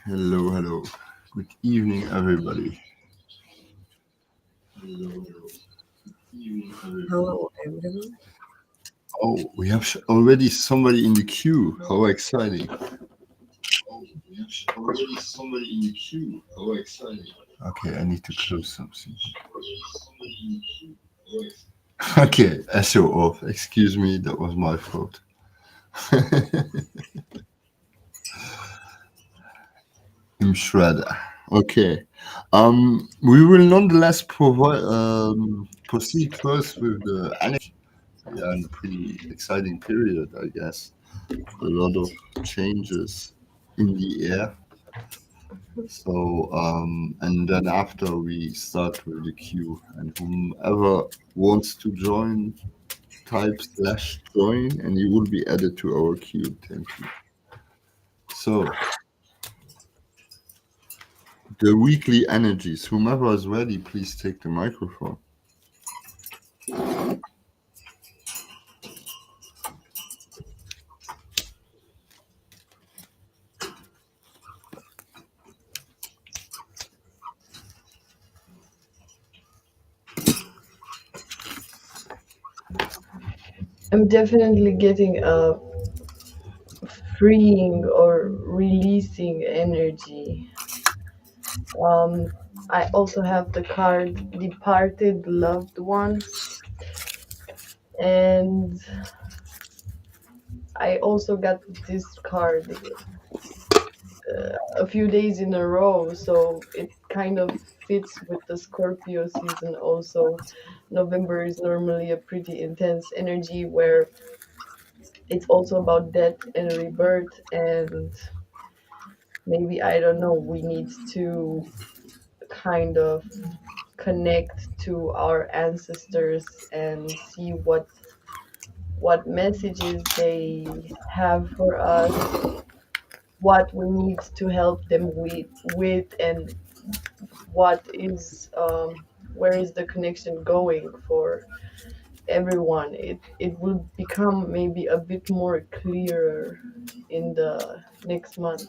Hello, hello. Good evening, everybody. Hello, hello. Good evening, everybody. Hello, everyone. Oh, we have already somebody in the queue. How exciting! Oh, we have already somebody in the queue. How exciting! Okay, I need to close something. Somebody in the queue. How exciting. Okay, SO off. Excuse me, that was my fault. I'm shredder. Okay. We will nonetheless proceed first with the energy. We are in a pretty exciting period, I guess. A lot of changes in the air. So, and then after we start with the queue, and whomever wants to join, type slash join, and you will be added to our queue. Thank you. So, the weekly energies. Whomever is ready, please take the microphone. I'm definitely getting a freeing or releasing energy. Um, I also have the card Departed Loved Ones, and I also got this card a few days in a row, so it kind of fits with the Scorpio season also. November is normally a pretty intense energy where it's also about death and rebirth, and maybe, I don't know, we need to kind of connect to our ancestors and see what messages they have for us, what we need to help them with, and what is where is the connection going for everyone. It will become maybe a bit more clearer in the next month.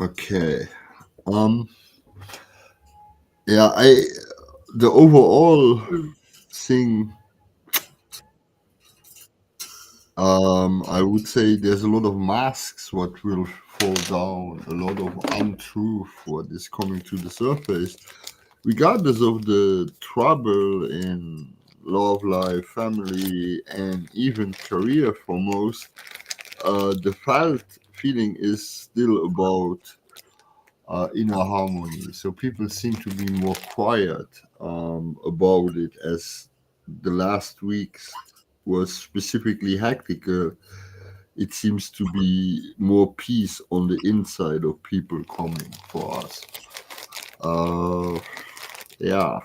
Okay. Um. Yeah. The overall thing. I would say there's a lot of masks what will fall down, a lot of untruth what is coming to the surface, regardless of the trouble in love life, family, and even career for most. The felt feeling is still about inner harmony. So people seem to be more quiet about it, as the last weeks was specifically hectic. It seems to be more peace on the inside of people coming for us. Uh, yeah.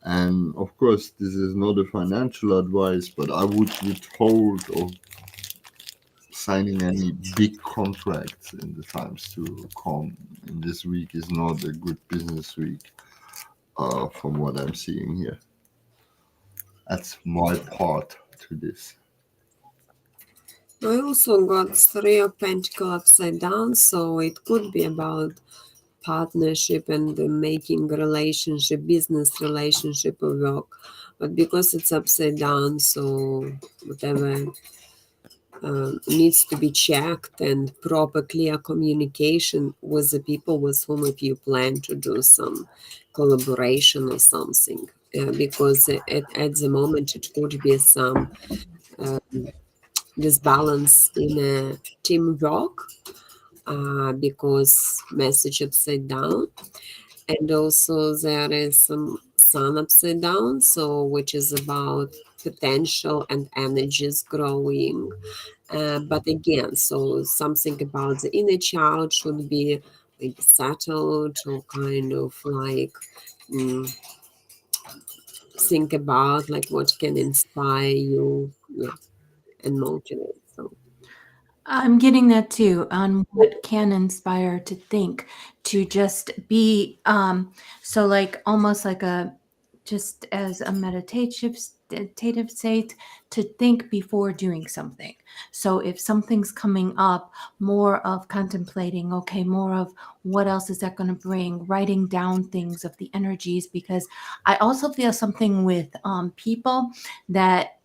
And of course, this is not a financial advice, but I would withhold of signing any big contracts in the times to come. And this week is not a good business week, from what I'm seeing here. That's my part to this. I also got Three of Pentacles upside down, so it could be about partnership and making relationship, business relationship work. But because it's upside down, so whatever needs to be checked, and proper clear communication with the people with whom if you plan to do some collaboration or something. Because at the moment it could be some disbalance in a teamwork, because message upside down, and also there is some sun upside down, so which is about potential and energies growing. But again, so something about the inner child should be maybe settled, or kind of like mm, think about, like what can inspire you, yeah, and motivate. So I'm getting that too on what can inspire to think, to just be so like almost like a just as a meditative state to think before doing something. So if something's coming up, more of contemplating, okay, more of what else is that going to bring, writing down things of the energies, because I also feel something with people that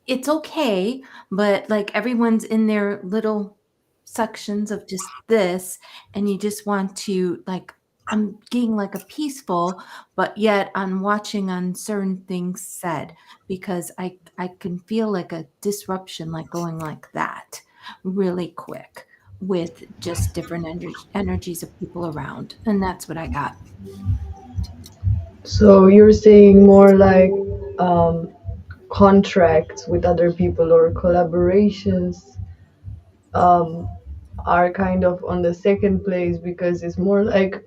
it's okay, but like everyone's in their little sections of just this, and you just want to like, I'm getting like a peaceful, but yet I'm watching on certain things said because I can feel like a disruption, like going like that really quick with just different energies of people around, and that's what I got. So you're saying more like um, contracts with other people or collaborations um, are kind of on the second place because it's more like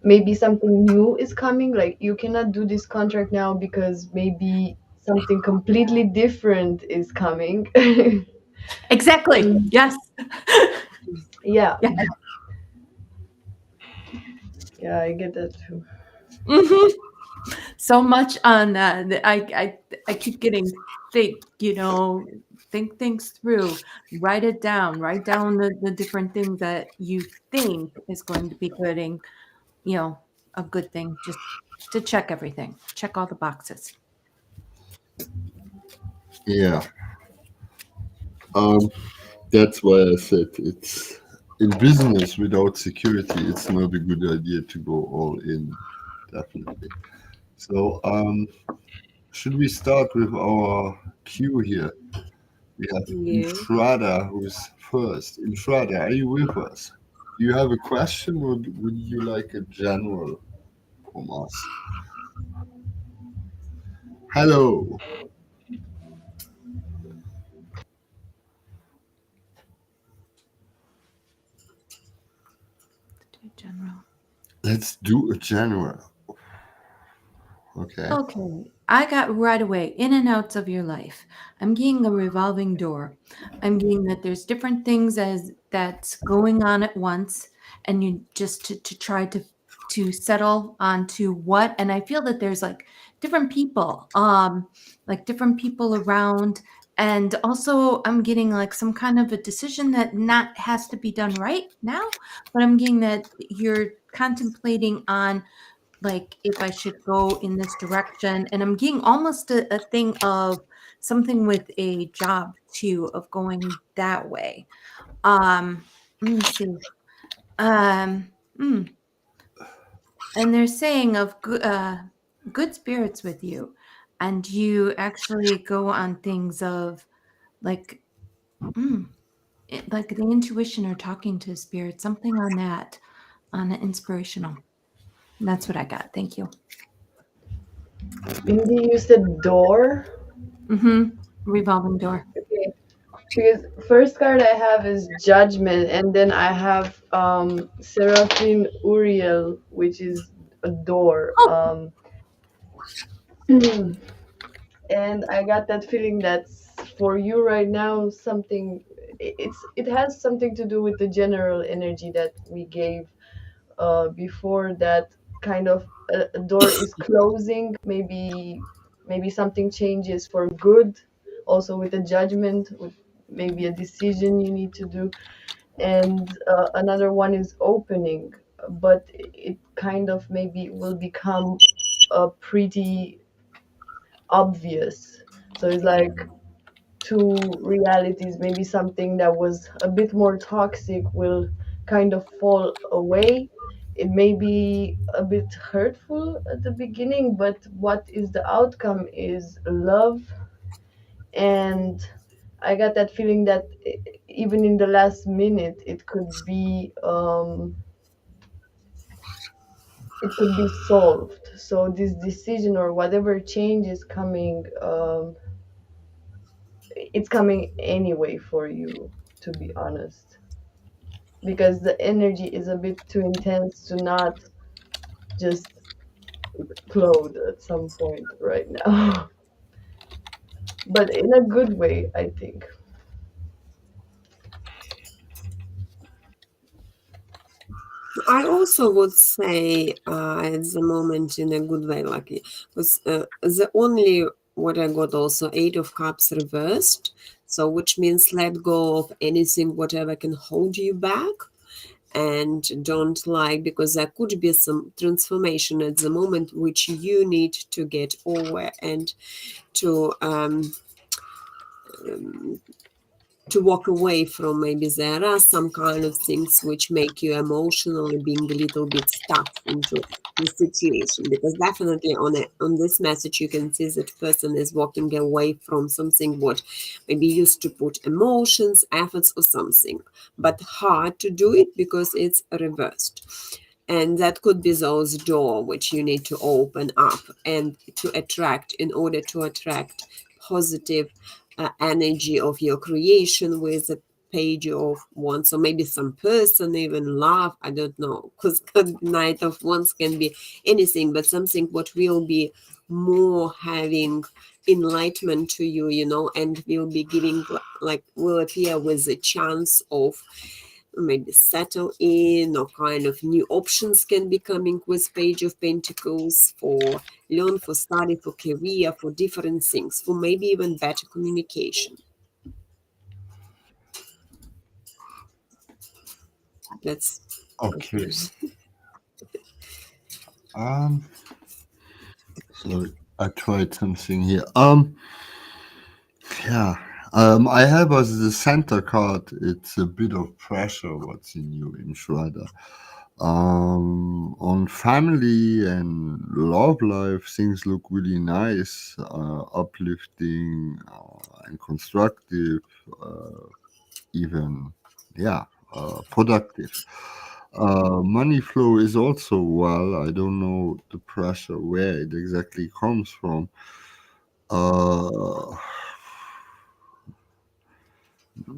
maybe something new is coming. Like you cannot do this contract now because maybe something completely different is coming. Exactly. And Yes. yeah, Yeah. yeah, I get that too. Hmm. So much on that. I keep getting think, think things through, write down the different things that you think is going to be good and, you know, a good thing, just to check everything, check all the boxes. Yeah. Um, that's why I said it's in business without security, it's not a good idea to go all in, definitely. So, should we start with our cue here? We have yeah. Infrada who's first. Infrada, are you with us? Do you have a question or would you like a general from us? Hello. General. Let's do a general. Okay. Okay, I got right away in and outs of your life. I'm getting a revolving door. I'm getting that there's different things as that's going on at once, and you just to try to settle onto what. And I feel that there's like different people around, and also I'm getting like some kind of a decision that not has to be done right now, but I'm getting that you're contemplating on like if I should go in this direction. And I'm getting almost a thing of something with a job too, of going that way. Let me see. Um, mm, and they're saying of good spirits with you, and you actually go on things of like, mm, like the intuition or talking to spirit, something on that, on the inspirational. That's what I got. Thank you. Maybe you said door. Mm-hmm. Revolving door. Okay. Because first card I have is Judgment, and then I have Seraphine Uriel, which is a door. Oh, And I got that feeling that's for you right now something. It has something to do with the general energy that we gave before. That kind of a door is closing. Maybe something changes for good. Also with the Judgment, with maybe a decision you need to do, and another one is opening, but it kind of maybe will become pretty obvious. So it's like two realities. Maybe something that was a bit more toxic will kind of fall away. It may be a bit hurtful at the beginning, but what is the outcome is love. And I got that feeling that even in the last minute, it could be solved. So this decision or whatever change is coming, it's coming anyway for you, to be honest, because the energy is a bit too intense to not just explode at some point right now. But in a good way, I think. I also would say at the moment in a good way, lucky, because the only what I got also Eight of Cups reversed, so which means let go of anything whatever can hold you back, and don't like, because there could be some transformation at the moment which you need to get over and to to walk away from. Maybe there are some kind of things which make you emotionally being a little bit stuck into the situation, because definitely on this message you can see that person is walking away from something what maybe used to put emotions, efforts or something, but hard to do it because it's reversed. And that could be those door which you need to open up and to attract, in order to attract positive energy of your creation with a page of wands, or maybe some person, even love, I don't know, because Knight of Wands can be anything, but something what will be more having enlightenment to you, you know, and will be giving, like will appear with a chance of maybe settle in, or kind of new options can be coming with Page of Pentacles, for learn, for study, for career, for different things, for maybe even better communication. That's my Okay. views. Um. Sorry, I tried something here. Yeah. I have as the center card. It's a bit of pressure. What's in you in Shredder? On family and love life, things look really nice, uplifting, and constructive. Even, yeah, productive. Money flow is also well. I don't know the pressure where it exactly comes from. Uh,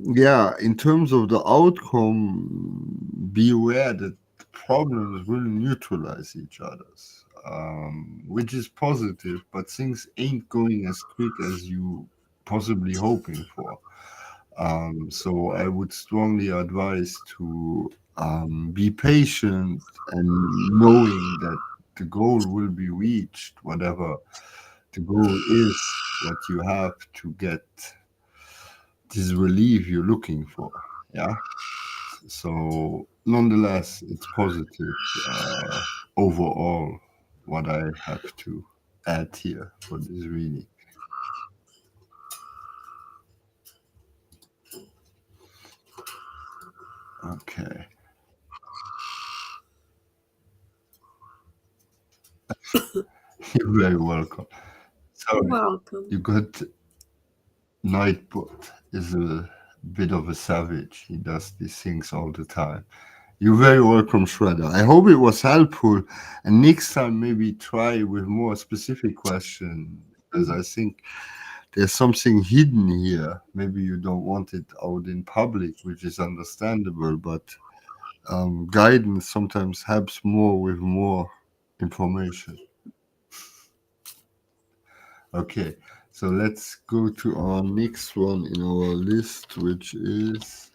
yeah, in terms of the outcome, be aware that the problems will neutralize each other's, which is positive, but things ain't going as quick as you possibly hoping for. So I would strongly advise to be patient and knowing that the goal will be reached, whatever the goal is, what you have to get this relief you're looking for. Yeah. So nonetheless, it's positive overall. What I have to add here for this reading. Okay. You're very welcome. You're Sorry, welcome. you got Nightbot is a bit of a savage. He does these things all the time. You're very welcome, Shredder. I hope it was helpful. And next time, maybe try with more specific question, because I think there's something hidden here. Maybe you don't want it out in public, which is understandable, but guidance sometimes helps more with more information. Okay, so let's go to our next one in our list, which is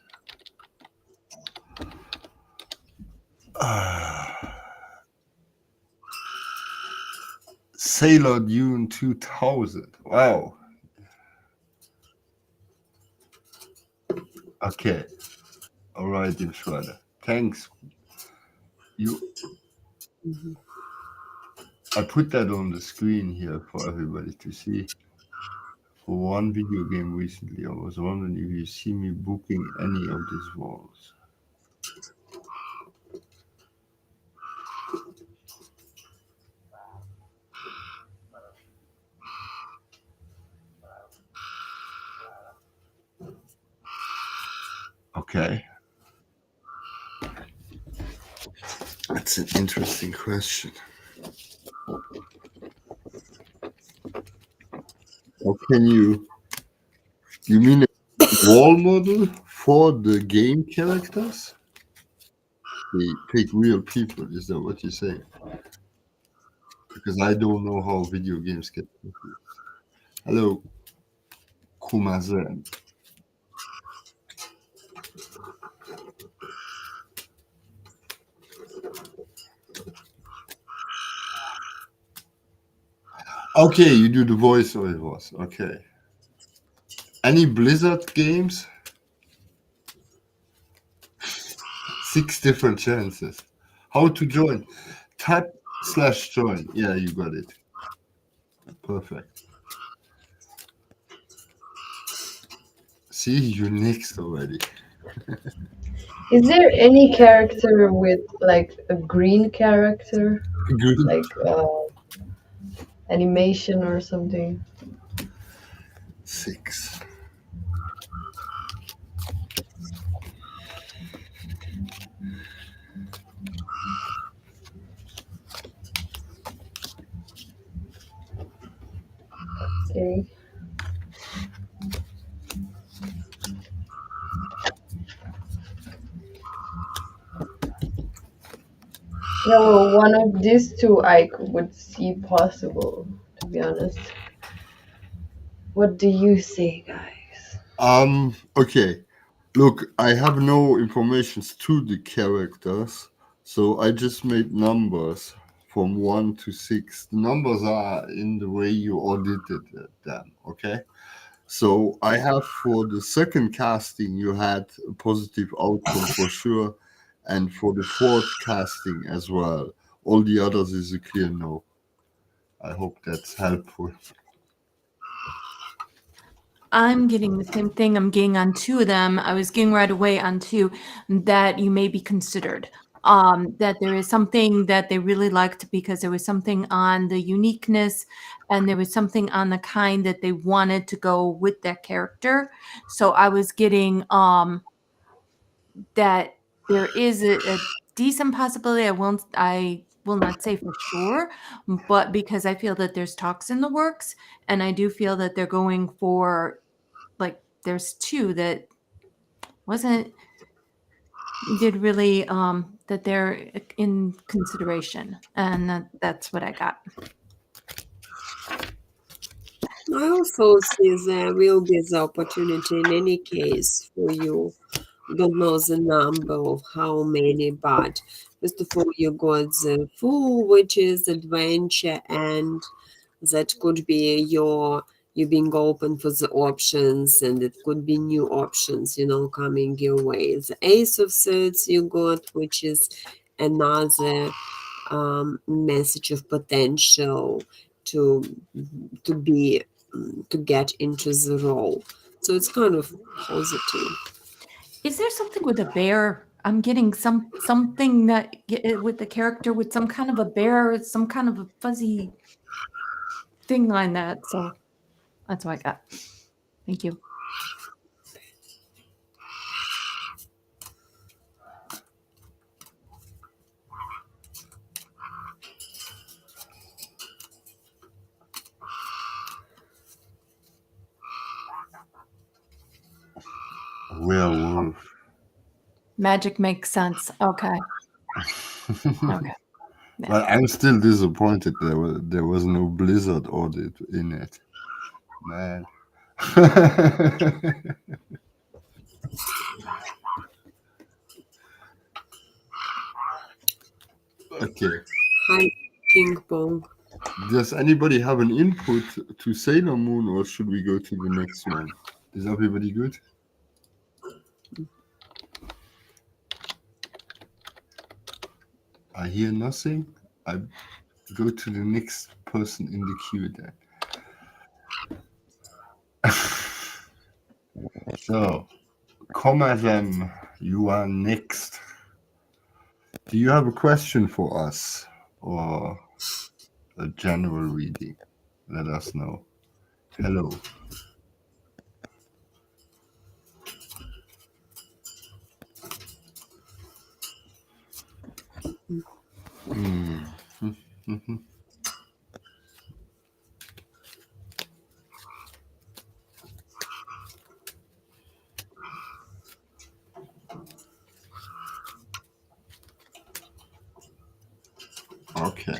Sailor Dune 2000. Wow. Okay. All right, Shredder. Thanks. You. Mhm. I put that on the screen here for everybody to see. For one video game recently, I was wondering if you see me booking any of these roles. Okay. That's an interesting question. How can you mean a wall model for the game characters? They take real people, is that what you say? because I don't know how video games get confused. Hello, Kumazen. Okay, you do the voiceovers. Okay. Any Blizzard games? 6 different chances. How to join? Type/join. Yeah, you got it. Perfect. See, you next already. Is there any character with like a green character, Good. like animation or something? 6. Okay. Yeah, well, one of these two I would see possible, to be honest. What do you say, guys? Okay. Look, I have no informations to the characters, so I just made numbers from 1 to 6. The numbers are in the way you audited them, okay? So I have for the second casting, you had a positive outcome for sure, and for the fourth casting as well. All the others is a clear no. I hope that's helpful. I'm getting the same thing. I'm getting on 2 of them. I was getting right away on 2 that you may be considered. That there is something that they really liked because there was something on the uniqueness and there was something on the kind that they wanted to go with that character. So I was getting that there is a decent possibility. I will not say for sure, but because I feel that there's talks in the works and I do feel that they're going for like there's 2 that wasn't did really that they're in consideration and that's what I got. I also see there will be the opportunity in any case for you. Don't know the number of how many, but first of all, you got the full, which is adventure, and that could be you being open for the options, and it could be new options, coming your way. The Ace of Swords you got, which is another message of potential to to be to get into the role. So it's kind of positive. Is there something with a bear? I'm getting something that with the character with some kind of a bear, some kind of a fuzzy thing on that. So that's what I got. Thank you. Werewolf. Magic makes sense. Okay. Okay. Yeah. But I'm still disappointed there was no Blizzard audit in it. Man. Okay. Hi, ping pong. Does anybody have an input to Sailor Moon, or should we go to the next one? Is everybody good? I hear nothing. I go to the next person in the queue then. So, Komazem, you are next. Do you have a question for us or a general reading? Let us know. Hello. Mm. Okay.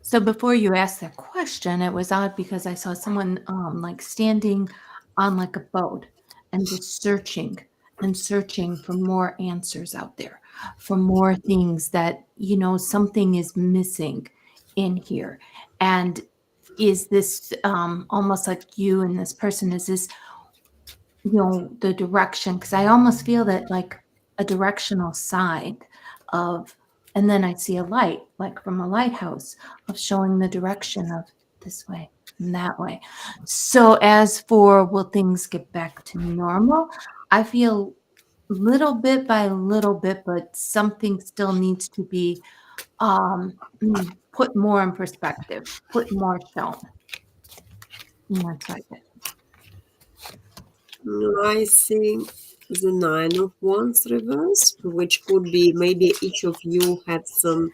So before you asked that question, it was odd because I saw someone like standing on like a boat and just searching and searching for more answers out there, for more things that, something is missing in here. And is this almost like you and this person, is this, the direction? Because I almost feel that like a directional sign of, and then I see a light, like from a lighthouse, of showing the direction of this way and that way. So as for will things get back to normal, I feel little bit by little bit, but something still needs to be put more in perspective, put more shown. And that's what I get. I see the Nine of Wands reversed, which could be maybe each of you had some.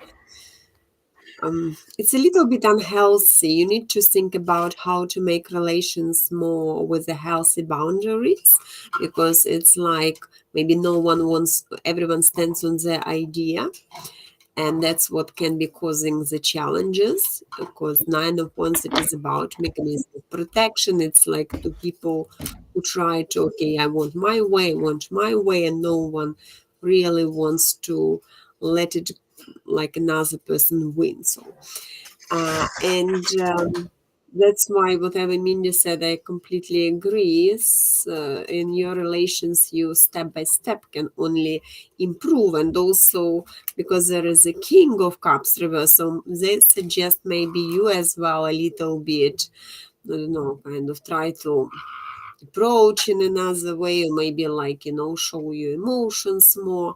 It's a little bit unhealthy. You need to think about how to make relations more with the healthy boundaries, because it's like maybe no one wants, everyone stands on their idea, and that's what can be causing the challenges, because Nine of Wands, it is about mechanism of protection. It's like two people who try to, okay, I want my way, I want my way, and no one really wants to let it like another person win. So and that's why whatever Mindy said, I completely agree. In your relations, you step by step can only improve. And also because there is a King of Cups reverse, so they suggest maybe you as well a little bit, I don't know, kind of try to approach in another way, or maybe like, show your emotions more,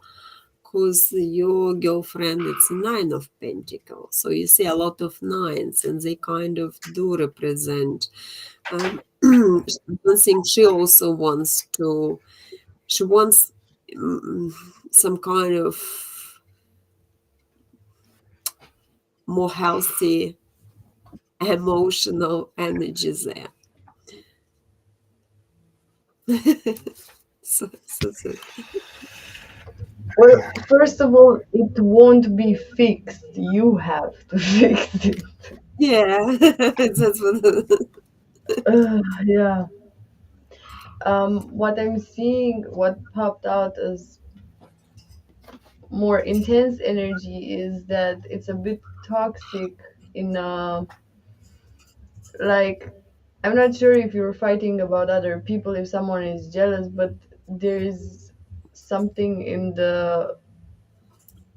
because your girlfriend, it's a Nine of Pentacles. So you see a lot of nines, and they kind of do represent. I think she also wants to, she wants some kind of more healthy emotional energy there. So. Well, first of all, it won't be fixed. You have to fix it. Yeah, that's what. Yeah. What I'm seeing, what popped out as more intense energy is that it's a bit toxic in like, I'm not sure if you're fighting about other people, if someone is jealous, but there is something in the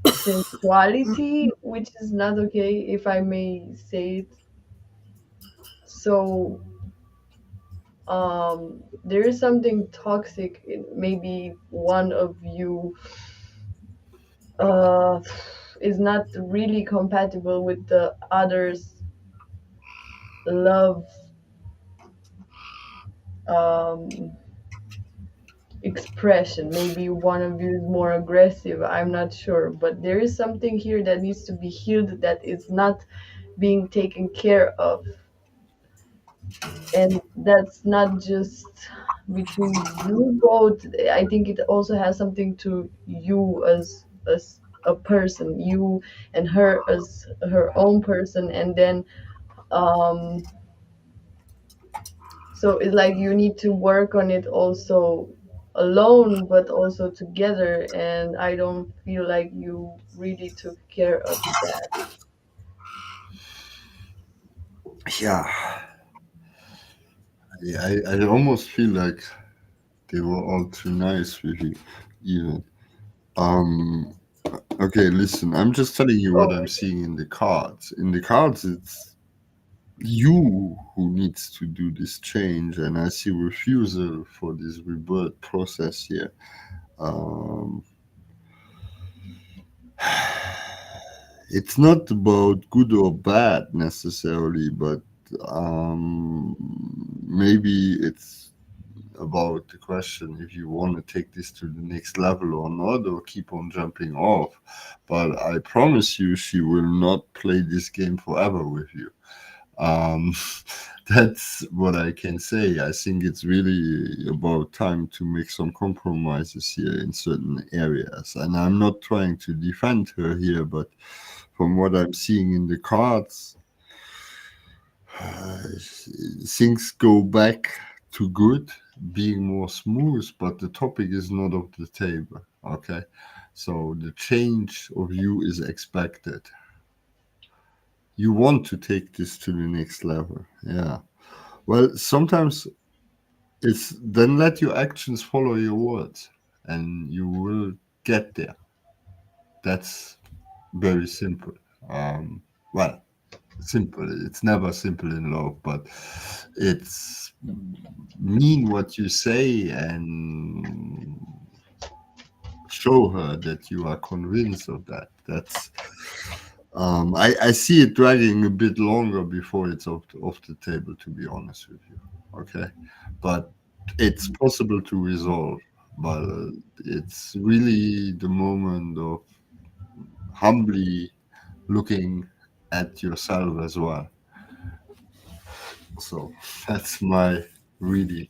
sensuality which is not okay, if I may say it. So there is something toxic in maybe one of you uh is not really compatible with the other's love um expression. Maybe one of you is more aggressive, I'm not sure, but there is something here that needs to be healed, that is not being taken care of. And that's not just between you both. I think it also has something to you as a person, you and her as her own person. And then so it's like you need to work on it also alone, but also together, and I don't feel like you really took care of that. Yeah, I almost feel like they were all too nice with you, even. Um, okay, listen, I'm just telling you what Oh, I'm seeing in the cards. In the cards, it's you who needs to do this change, and I see refusal for this rebirth process here. Um, it's not about good or bad necessarily, but maybe it's about the question if you want to take this to the next level or not, or keep on jumping off. But I promise you, she will not play this game forever with you. Um, that's what I can say. I think it's really about time to make some compromises here in certain areas. And I'm not trying to defend her here, but from what I'm seeing in the cards, things go back to good, being more smooth, but the topic is not off the table. Okay, so the change of you is expected. You want to take this to the next level. Yeah. Well, sometimes it's then let your actions follow your words, and you will get there. That's very simple. Well, simple. It's never simple in love, but it's mean what you say and show her that you are convinced of that. That's I see it dragging a bit longer before it's off the table, to be honest with you. Okay, but it's possible to resolve. But it's really the moment of humbly looking at yourself as well. So that's my reading.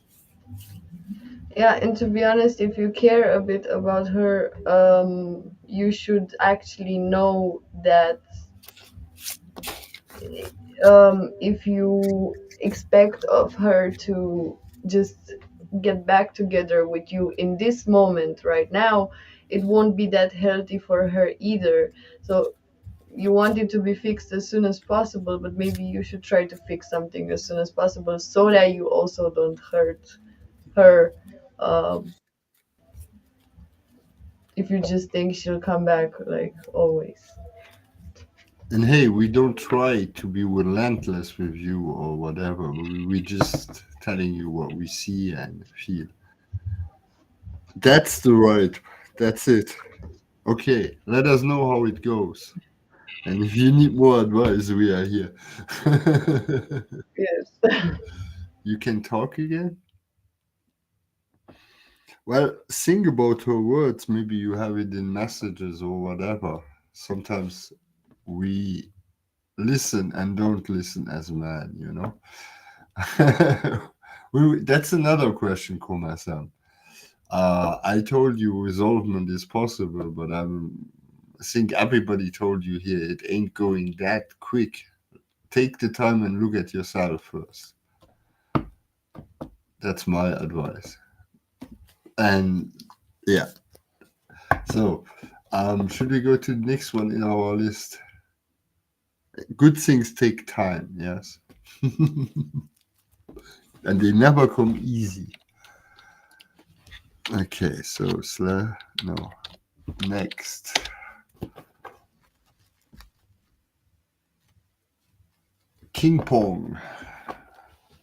Yeah, and to be honest, if you care a bit about her, you should actually know that if you expect of her to just get back together with you in this moment right now, it won't be that healthy for her either. So you want it to be fixed as soon as possible, but maybe you should try to fix something as soon as possible so that you also don't hurt her. um, if you just think she'll come back like always. And hey, we don't try to be relentless with you or whatever. We just telling you what we see and feel. That's the right. That's it. Okay, let us know how it goes. And if you need more advice, we are here. Yes. You can talk again? Well, think about her words. Maybe you have it in messages or whatever. Sometimes we listen and don't listen as men, you know? That's another question, Koma-san. I told you resolvement is possible, but I think everybody told you here it ain't going that quick. Take the time and look at yourself first. That's my advice. And yeah, so should we go to the next one in our list? Good things take time, yes, and they never come easy. Okay, so no, next. King Pong,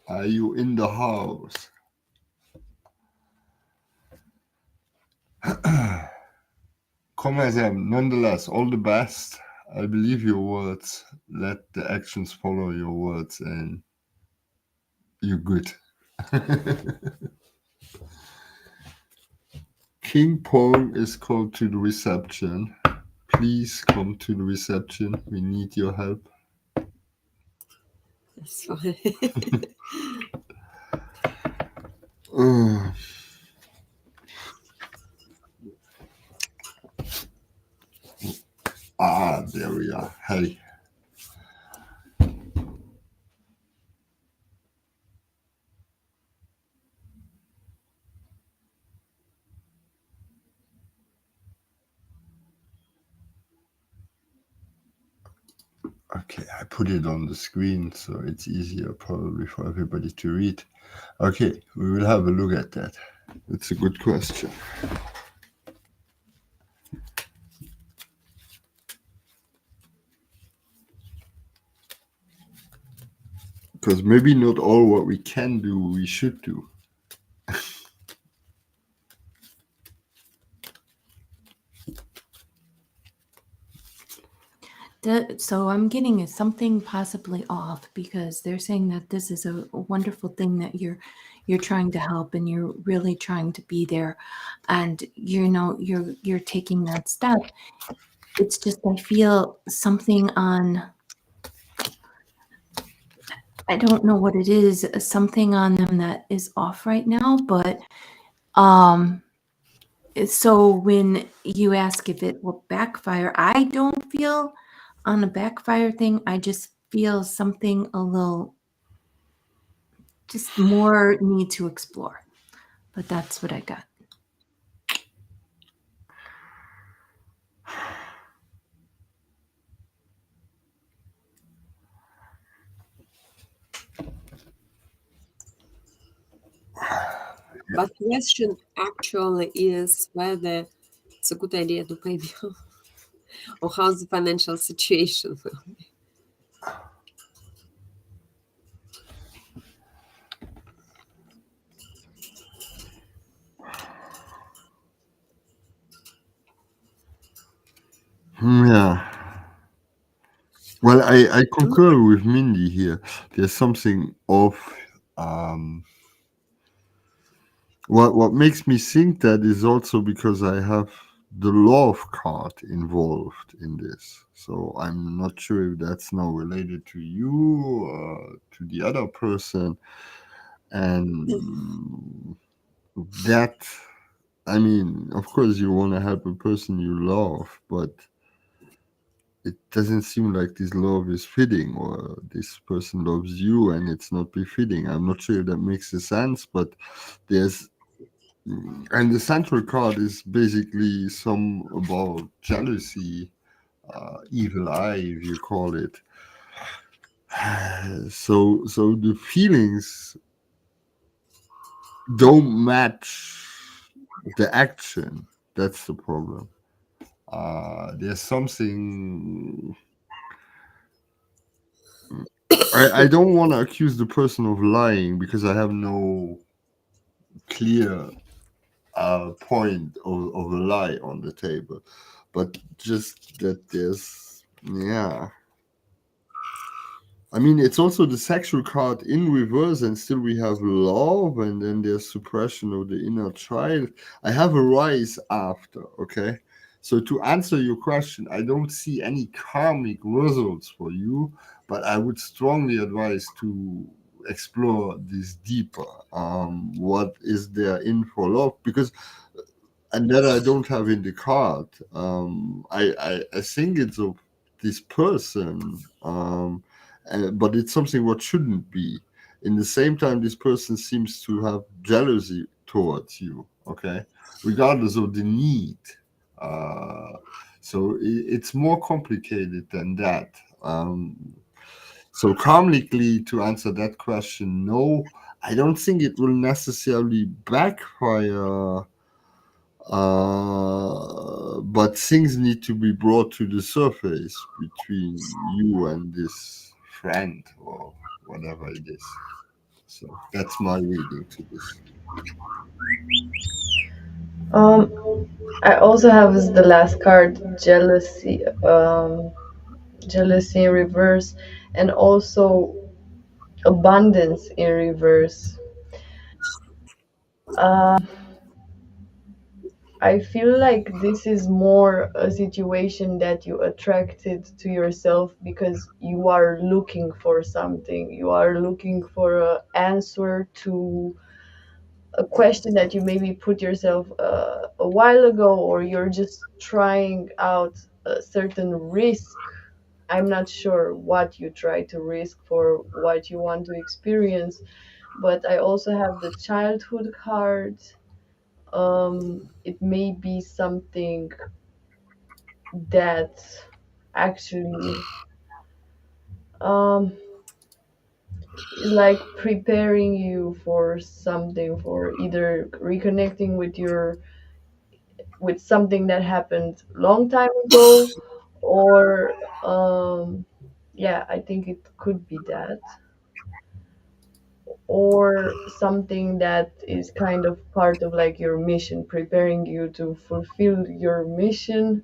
are you in the house? Come as am. Nonetheless, all the best. I believe your words. Let the actions follow your words, and you're good. King Pong is called to the reception. Please come to the reception. We need your help. That's fine. Uh, there we are. Hey. Okay, I put it on the screen so it's easier probably for everybody to read. Okay, we will have a look at that. It's a good question. Because maybe not all what we can do, we should do. So I'm getting something possibly off because they're saying that this is a wonderful thing that you're trying to help and you're really trying to be there, and you're taking that step. It's just I feel something on, I don't know what it is, something on them that is off right now, but um so when you ask if it will backfire, I don't feel on a backfire thing. I just feel something a little just more need to explore. But that's what I got. But question actually is whether it's a good idea to pay bill or how's the financial situation. Yeah. Well, I concur with Mindy here. There's something off. Um, what makes me think that is also because I have the love card involved in this. So I'm not sure if that's now related to you or to the other person. And that, I mean, of course, you want to help a person you love, but it doesn't seem like this love is fitting or this person loves you and it's not befitting. I'm not sure if that makes a sense, but there's and the central card is basically some about jealousy, evil eye, if you call it. So the feelings don't match the action. That's the problem. There's something. I don't want to accuse the person of lying because I have no clear point of a lie on the table, but just that there's, yeah. I mean, it's also the sexual card in reverse, and still we have love, and then there's suppression of the inner child. I have a rise after, okay? So, to answer your question, I don't see any karmic results for you, but I would strongly advise to explore this deeper. What is there in for love? Because and that I don't have in the card. I think it's of this person, but it's something what shouldn't be. In the same time, this person seems to have jealousy towards you. Okay, regardless of the need. Uh, so it's more complicated than that. So karmically, to answer that question, no, I don't think it will necessarily backfire, but things need to be brought to the surface between you and this friend or whatever it is. So that's my reading to this. Um, I also have as the last card jealousy, jealousy in reverse, and also abundance in reverse. I feel like this is more a situation that you attracted to yourself because you are looking for something. You are looking for an answer to a question that you maybe put yourself a while ago, or you're just trying out a certain risk. I'm not sure what you try to risk for what you want to experience, but I also have the childhood card. It may be something that actually um, is like preparing you for something, for either reconnecting with something that happened long time ago, or yeah, I think it could be that, or something that is kind of part of like your mission, preparing you to fulfill your mission.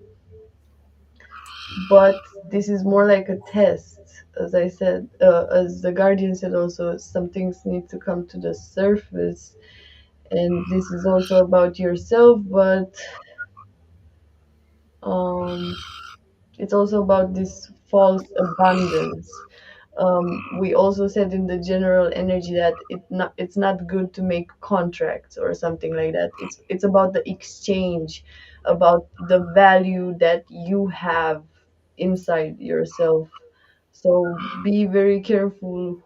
But this is more like a test, as I said, as the guardian said, also some things need to come to the surface, and this is also about yourself, but um it's also about this false abundance. We also said in the general energy that it's not good to make contracts or something like that. It's about the exchange, about the value that you have inside yourself. So be very careful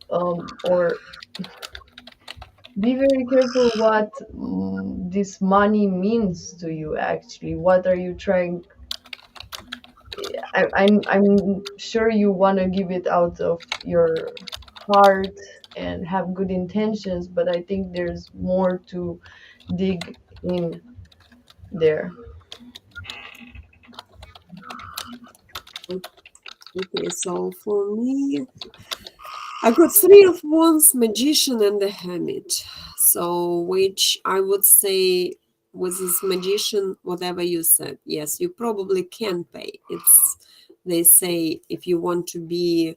or be very careful what this money means to you actually. What are you trying? I'm sure you want to give it out of your heart and have good intentions, but I think there's more to dig in there. Okay, so for me, I got three of wands, magician, and the hermit. So, which I would say with this magician, whatever you said, yes, you probably can pay. It's they say if you want to be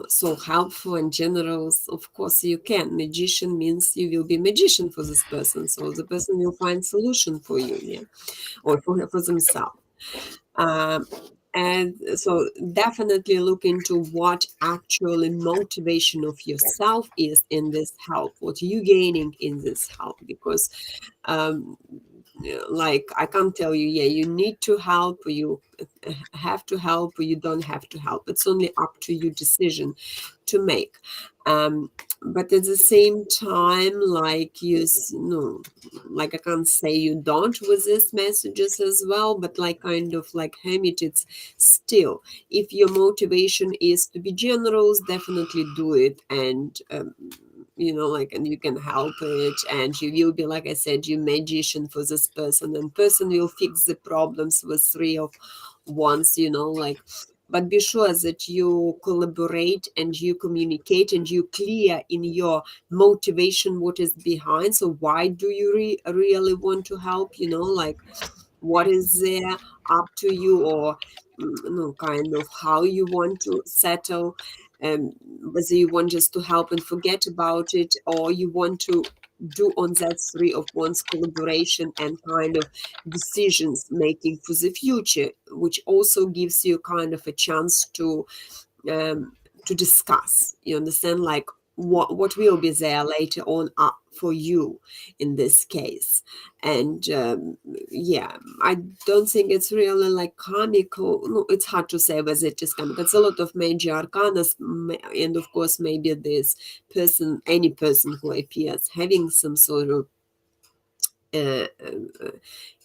so helpful and generous, of course you can. Magician means you will be magician for this person, so the person will find solution for you, yeah, or for themselves. Um, and so definitely look into what actually motivation of yourself is in this help, what you gaining in this help, because um, like I can't tell you, yeah, you need to help, or you have to help, or you don't have to help. It's only up to you decision to make. Um, but at the same time, like no, like I can't say you don't with these messages as well, but like kind of like hermit, it's still, if your motivation is to be generous, definitely do it. And like, and you can help it, and you will be, like I said, you magician for this person, and person will fix the problems with three of wands, like, but be sure that you collaborate and you communicate and you clear in your motivation what is behind. So why do you really want to help, like what is there up to you, or no, kind of how you want to settle, whether you want just to help and forget about it, or you want to do on that three of wands collaboration and kind of decisions making for the future, which also gives you kind of a chance um, to discuss. You understand, like what will be there later on up for you in this case. And yeah, I don't think it's really like comical. No, it's hard to say whether it is comical. It's a lot of major arcanas, and of course maybe this person, any person who appears having some sort of uh, uh,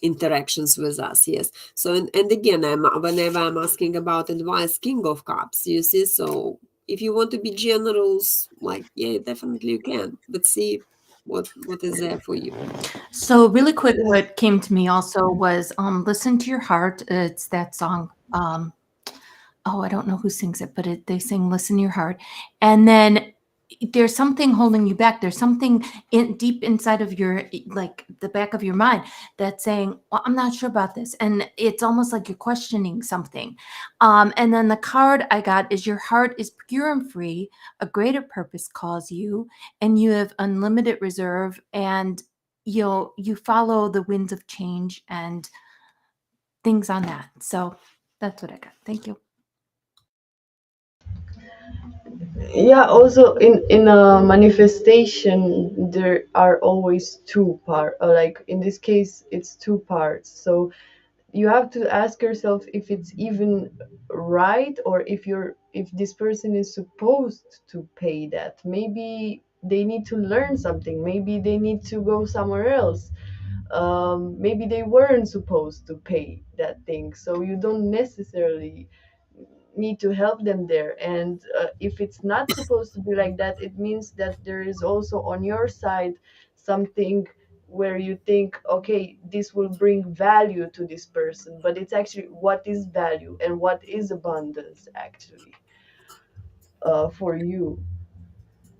interactions with us, yes. So and again, whenever I'm asking about advice, king of cups, you see. So if you want to be generous, like, yeah, definitely you can, but see what is there for you. So really quick, what came to me also was "Listen to Your Heart." It's that song. Oh, I don't know who sings it, but they sing "Listen to Your Heart," and then there's something holding you back. There's something deep inside of your, like the back of your mind, that's saying, well, I'm not sure about this, and it's almost like you're questioning something. And then the card I got is, your heart is pure and free, a greater purpose calls you, and you have unlimited reserve, and you follow the winds of change and things on that. So that's what I got. Thank you. Yeah, also in a manifestation there are always two part, like in this case it's two parts. So you have to ask yourself if it's even right, or if this person is supposed to pay that. Maybe they need to learn something, maybe they need to go somewhere else, maybe they weren't supposed to pay that thing, so you don't necessarily need to help them there. And if it's not supposed to be like that, it means that there is also on your side something where you think, okay, this will bring value to this person, but it's actually what is value and what is abundance actually for you.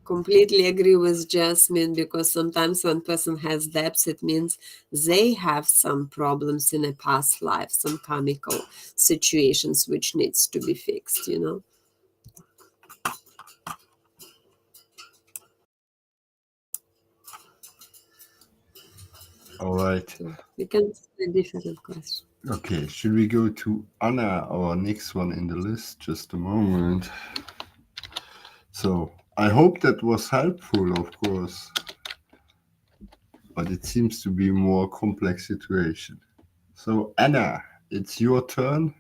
Completely agree with Jasmine, because sometimes when person has debts, it means they have some problems in a past life, some comical situations which needs to be fixed. All right. So we can see a different question. Okay, should we go to Anna, our next one in the list? Just a moment. So I hope that was helpful, of course, but it seems to be a more complex situation. So Anna, it's your turn.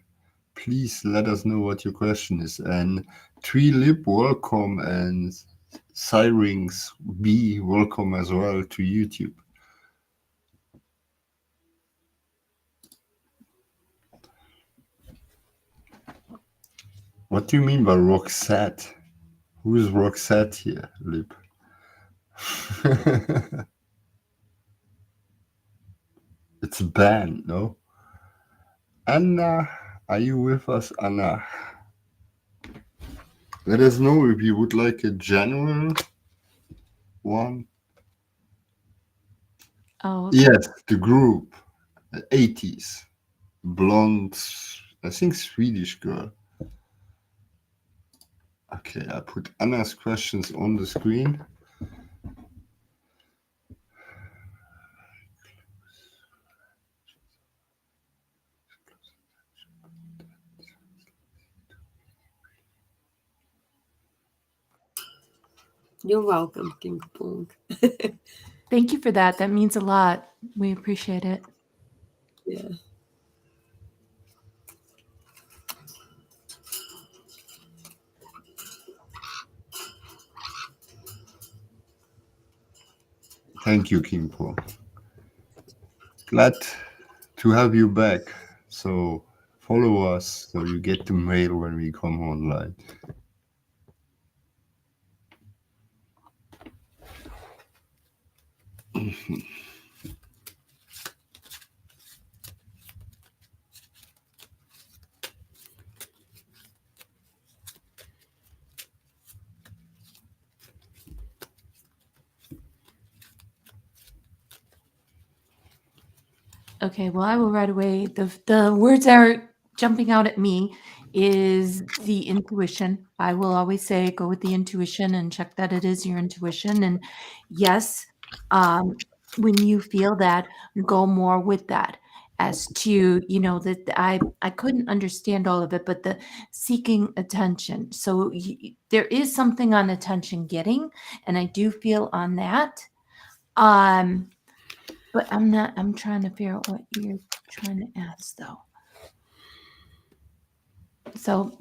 please let us know what your question is. And Tree Lip, welcome, and Syrinx B, welcome as well to YouTube. What do you mean by Roxette? Who is Roxette here, Lip? It's a band, no? Anna, are you with us, Anna? Let us know if you would like a general one. Oh, okay. Yes, the group, the 80s, blonde, I think Swedish girl. Okay, I put Anna's questions on the screen. You're welcome, King Pong. Thank you for that. That means a lot. We appreciate it. Yeah. Thank you, Kimpo. Glad to have you back. So follow us so you get the mail when we come online. Okay, well, I will right away. The words that are jumping out at me is the intuition. I will always say go with the intuition and check that it is your intuition. And yes, um, when you feel that, go more with that. As to, that I couldn't understand all of it, but the seeking attention. So there is something on attention getting, and I do feel on that. But I'm trying to figure out what you're trying to ask though. So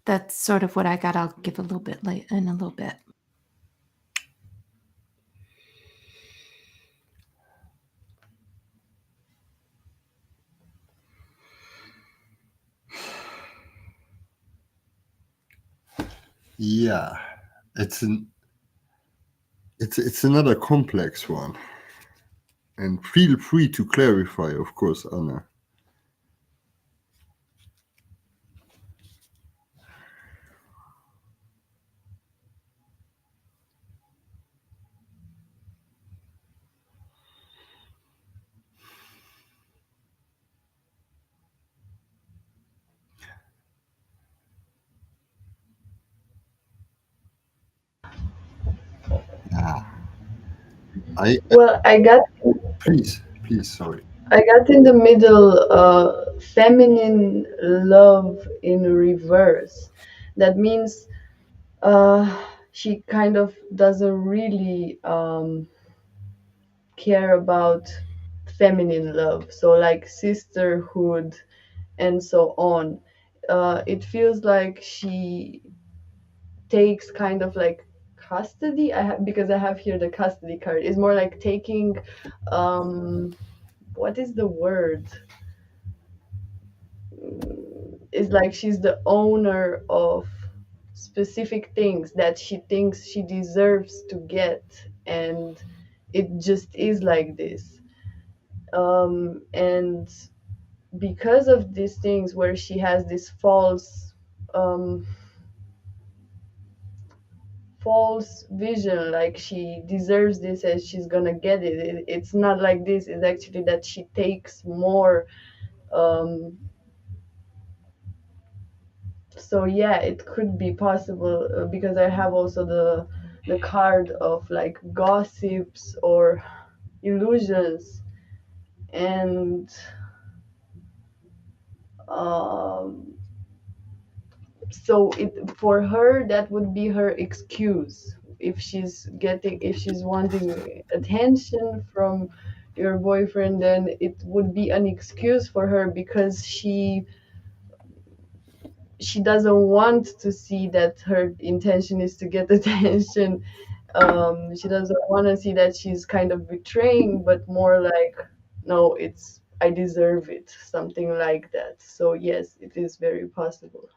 that's sort of what I got. I'll give a little bit late in a little bit. Yeah, it's another complex one. And feel free to clarify, of course, Anna. Yeah. Well, Please, sorry. I got in the middle, feminine love in reverse. That means uh, she kind of doesn't really care about feminine love, so like sisterhood and so on. It feels like she takes kind of like custody. Because I have here the custody card. It's more like taking, what is the word? It's like she's the owner of specific things that she thinks she deserves to get, and it just is like this. And because of these things where she has this um, false vision, like she deserves this and she's gonna get it's not like this. It's actually that she takes more. um, so yeah, it could be possible, because I have also the card of like gossips or illusions. And um, so for her, that would be her excuse. If she's wanting attention from your boyfriend, then it would be an excuse for her, because she she doesn't want to see that her intention is to get attention. She doesn't want to see that she's kind of betraying, but more like, no, it's I deserve it, something like that. So yes, it is very possible.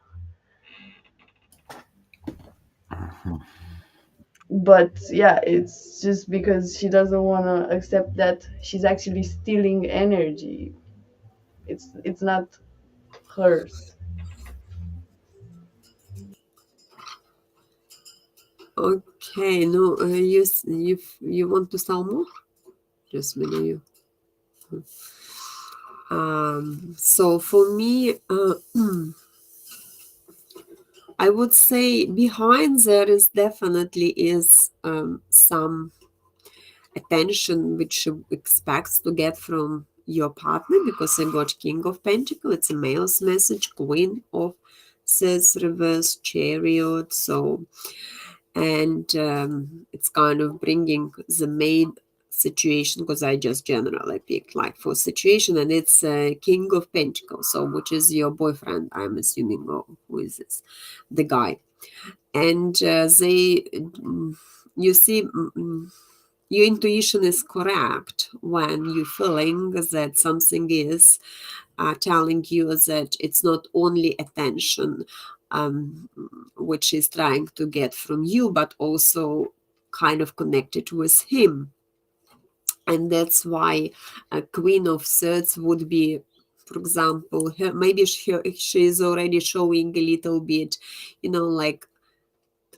But yeah, it's just because she doesn't want to accept that she's actually stealing energy. It's not hers. Okay, no, you want to sell more? Just when you. So for me, I would say behind there is definitely is some attention which you expects to get from your partner, because I got King of Pentacle, it's a male's message, Queen of Swords reverse, Chariot. So, and it's kind of bringing the main situation, because I just generally picked like for situation, and it's King of Pentacles, so which is your boyfriend, I'm assuming, or who is this, the guy. And you see, your intuition is correct when you're feeling that something is telling you that it's not only attention um, which is trying to get from you, but also kind of connected with him. And that's why a Queen of Swords would be, for example, maybe she is already showing a little bit, like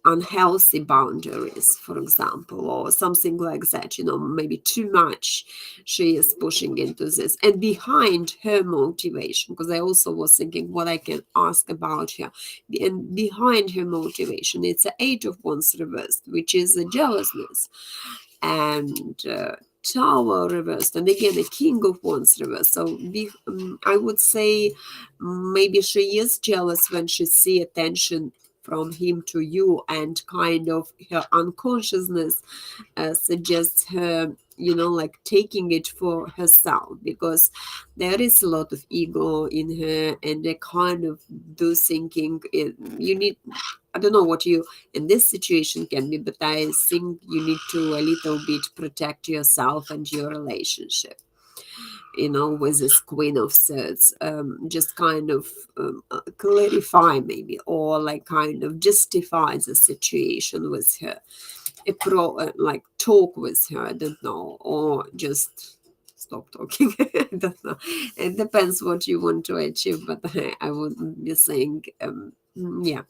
unhealthy boundaries, for example, or something like that, maybe too much she is pushing into this. And behind her motivation, because I also was thinking what I can ask about her, and behind her motivation, it's an Eight of Wands reversed, which is a jealousness, and Tower reversed, and again a King of Wands reversed. So I would say maybe she is jealous when she see attention from him to you, and kind of her unconsciousness suggests her, like taking it for herself, because there is a lot of ego in her, and they kind of do thinking you need, I don't know what you in this situation can be, but I think you need to a little bit protect yourself and your relationship, with this Queen of Swords. Just kind of clarify maybe, or like kind of justify the situation with her. Like talk with her, I don't know, or just stop talking. I don't know. It depends what you want to achieve, but I would be saying, yeah,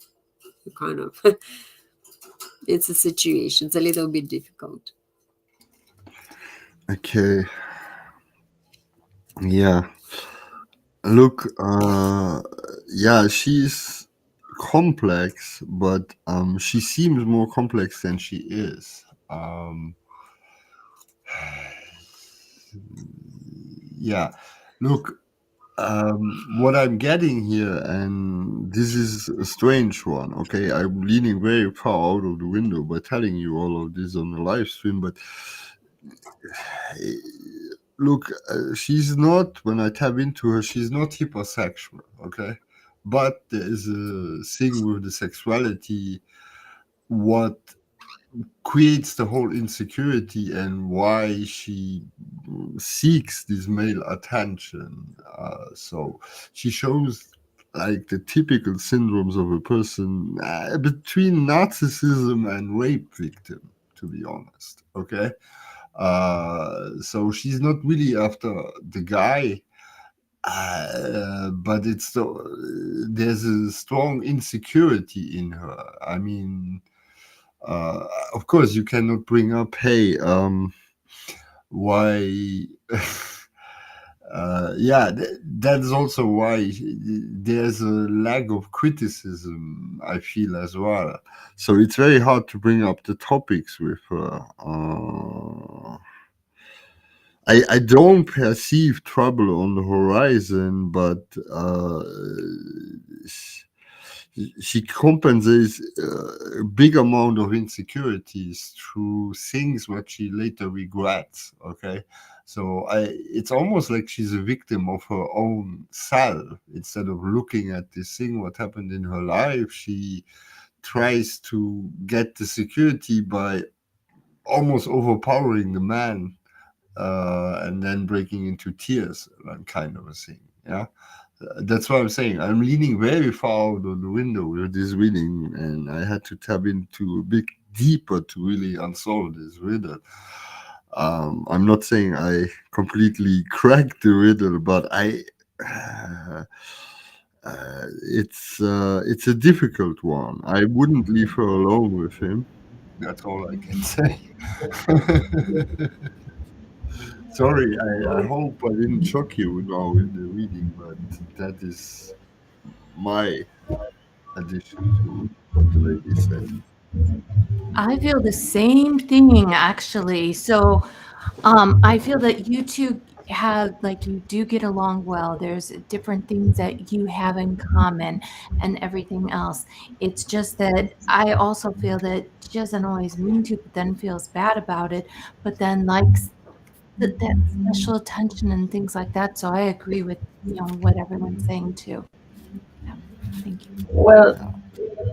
kind of. It's a situation. It's a little bit difficult. Okay. Yeah. Look, yeah, she's complex, but she seems more complex than she is. Yeah. Look, what I'm getting here, and this is a strange one, okay? I'm leaning very far out of the window by telling you all of this on the live stream, but look, she's not, when I tap into her, she's not hypersexual, okay? But there is a thing with the sexuality, what creates the whole insecurity and why she seeks this male attention. So she shows like the typical syndromes of a person between narcissism and rape victim, to be honest. Okay. So she's not really after the guy, but there's a strong insecurity in her. I mean, uh, of course, you cannot bring up, hey, why? Yeah, that's also why there's a lack of criticism, I feel, as well. So it's very hard to bring up the topics with her. I don't perceive trouble on the horizon, but she compensates a big amount of insecurities through things what she later regrets. Okay, So it's almost like she's a victim of her own self. Instead of looking at this thing, what happened in her life, she tries to get the security by almost overpowering the man, and then breaking into tears, like kind of a thing. Yeah, that's what I'm saying. I'm leaning very far out of the window with this reading, and I had to tap into a bit deeper to really unsolve this riddle. I'm not saying I completely cracked the riddle, but I. It's a difficult one. I wouldn't leave her alone with him. That's all I can say. Sorry, I hope I didn't shock you now in the reading, but that is my addition to what the lady said. I feel the same thing actually. So I feel that you two have, like, you do get along well. There's different things that you have in common and everything else. It's just that I also feel that she doesn't always mean to, but then feels bad about it, but then likes that special attention and things like that. So I agree with, what everyone's saying too. Yeah. Thank you. Well,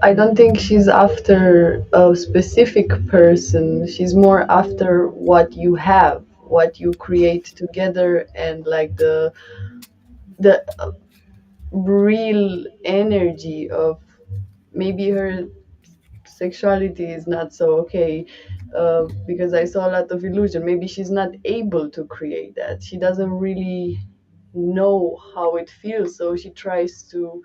I don't think she's after a specific person. She's more after what you have, what you create together, and like the real energy of maybe her sexuality is not so okay, because I saw a lot of illusion. Maybe she's not able to create that. She doesn't really know how it feels, so she tries to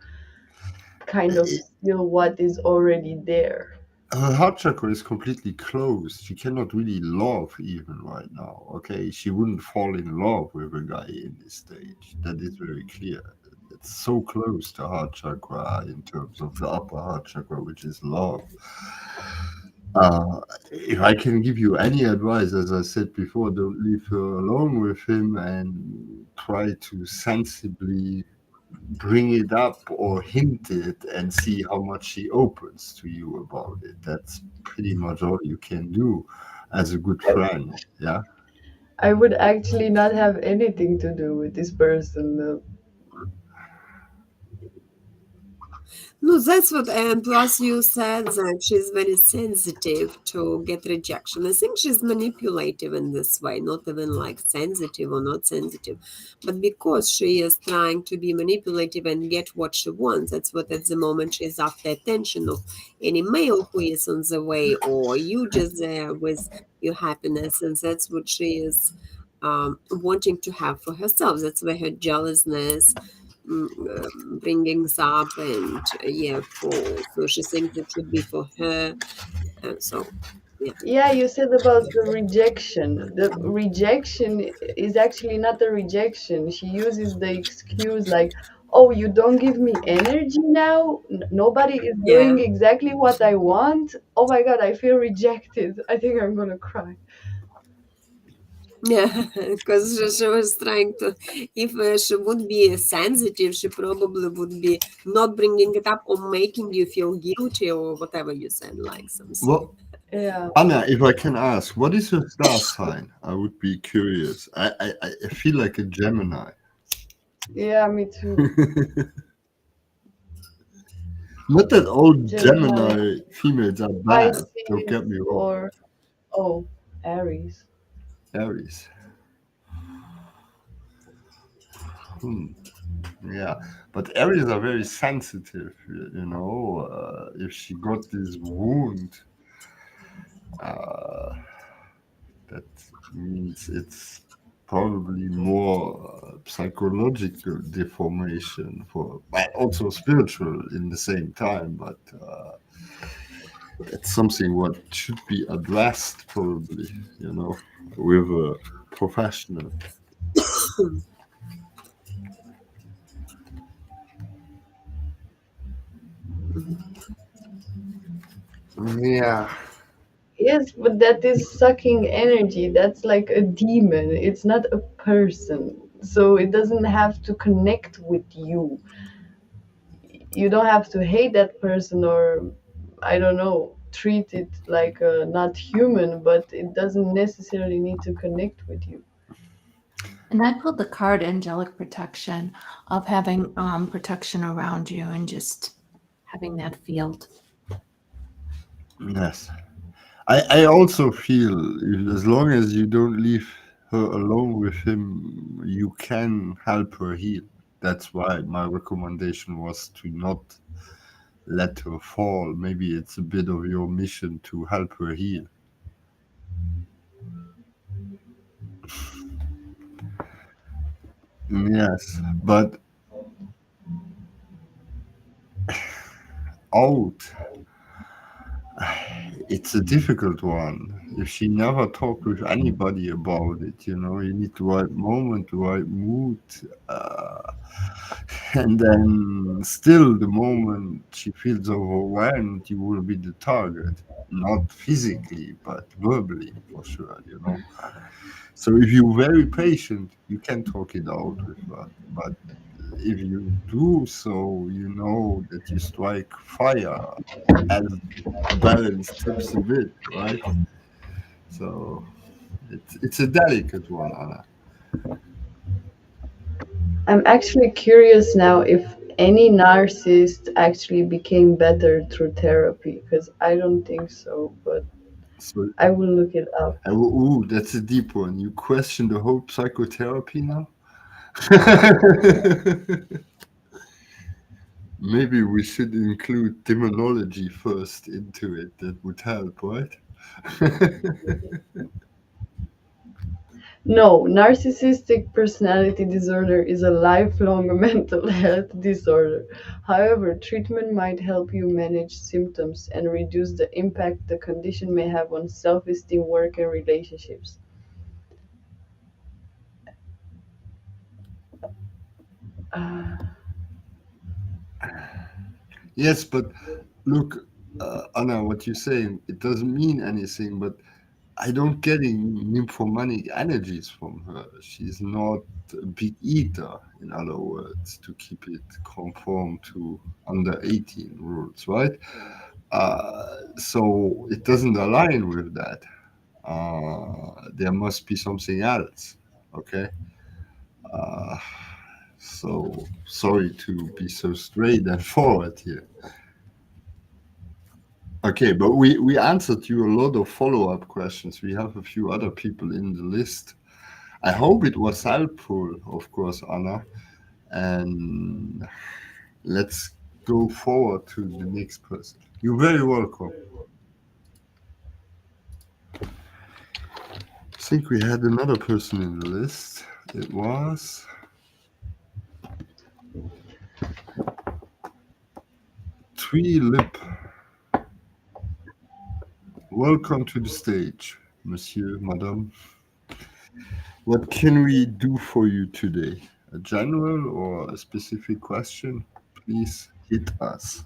kind of It, steal what is already there. her heart chakra is completely closed. She cannot really love even right now. Okay, she wouldn't fall in love with a guy in this stage. That is very clear. It's so close to heart chakra in terms of the upper heart chakra, which is love. If I can give you any advice, as I said before, don't leave her alone with him and try to sensibly bring it up or hint it and see how much she opens to you about it. That's pretty much all you can do as a good friend. Yeah. I would actually not have anything to do with this person. No, that's what, and plus you said that she's very sensitive to get rejection. I think she's manipulative in this way, not even like sensitive or not sensitive, but because she is trying to be manipulative and get what she wants. That's what at the moment she's after attention of any male who is on the way, or you just there with your happiness, and that's what she is wanting to have for herself. That's why her jealousness bringings up and yeah for so she thinks it should be for her and so yeah. Yeah, you said about the rejection. The rejection is actually not a rejection. She uses the excuse like, "Oh, you don't give me energy now. Nobody is Yeah, doing exactly what I want. Oh my God, I feel rejected. I think I'm gonna cry." yeah, because she was trying to, if she would be sensitive she probably would be not bringing it up or making you feel guilty or whatever you said, like something. Well, Yeah, Anna, if I can ask, what is your star sign? I would be curious. I feel like a Gemini. yeah, me too. Not that all Gemini, Gemini females are bad. Don't get Pisces, me wrong. or oh, Aries. Aries. Hmm. Yeah, but Aries are very sensitive. If she got this wound, uh, that means it's probably more psychological deformation for, but also spiritual in the same time. But that's something what should be addressed probably, with a professional. Yeah. Yes, but that is sucking energy. That's like a demon. It's not a person. So it doesn't have to connect with you. You don't have to hate that person or, I don't know, treat it like not human, but it doesn't necessarily need to connect with you. And I pulled the card angelic protection of having protection around you and just having that field. Yes. I also feel as long as you don't leave her alone with him, you can help her heal. That's why my recommendation was to not let her fall. Maybe it's a bit of your mission to help her heal. Yes, but out, it's a difficult one. If she never talked with anybody about it, you need the right moment, the right mood. Uh, and then still, the moment she feels overwhelmed, you will be the target. Not physically, but verbally, for sure. So if you're very patient, you can talk it out with her. But if you do so, you know that you strike fire as the balance tips a bit, right? So it's a delicate one, Anna. I'm actually curious now if any narcissist actually became better through therapy, because I don't think so, but So, I will look it up. ooh, that's a deep one. You question the whole psychotherapy now? Maybe we should include demonology first into it. That would help, right? No, narcissistic personality disorder is a lifelong mental health disorder. However, treatment might help you manage symptoms and reduce the impact the condition may have on self esteem, work, and relationships. Uh, Yes, but look, Anna, what you're saying, it doesn't mean anything, but I don't get any nymphomanic energies from her. She's not a big eater, in other words, to keep it conform to under 18 rules, right? So it doesn't align with that. There must be something else, okay? Uh, so sorry to be so straight and forward here. Okay, but we answered you a lot of follow-up questions. We have a few other people in the list. I hope it was helpful, of course, Anna. And let's go forward to the next person. You're very welcome. I think we had another person in the list. It was Tree Lip. Welcome to the stage, Monsieur, Madame. What can we do for you today? A general or a specific question? Please hit us.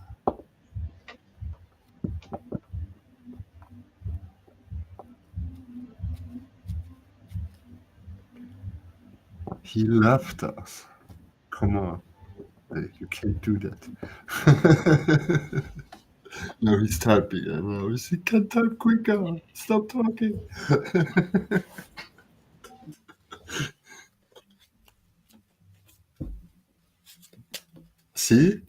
He left us. Come on. You can't do that. No, he's typing. I know. He can't type quicker. Stop talking. See?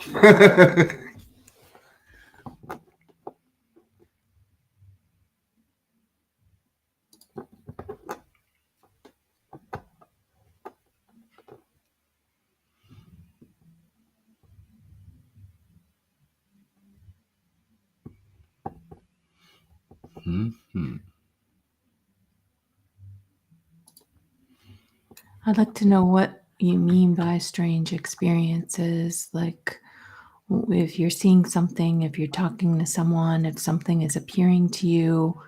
Hmm. I'd like to know what you mean by strange experiences, like if you're seeing something, if you're talking to someone, if something is appearing to you,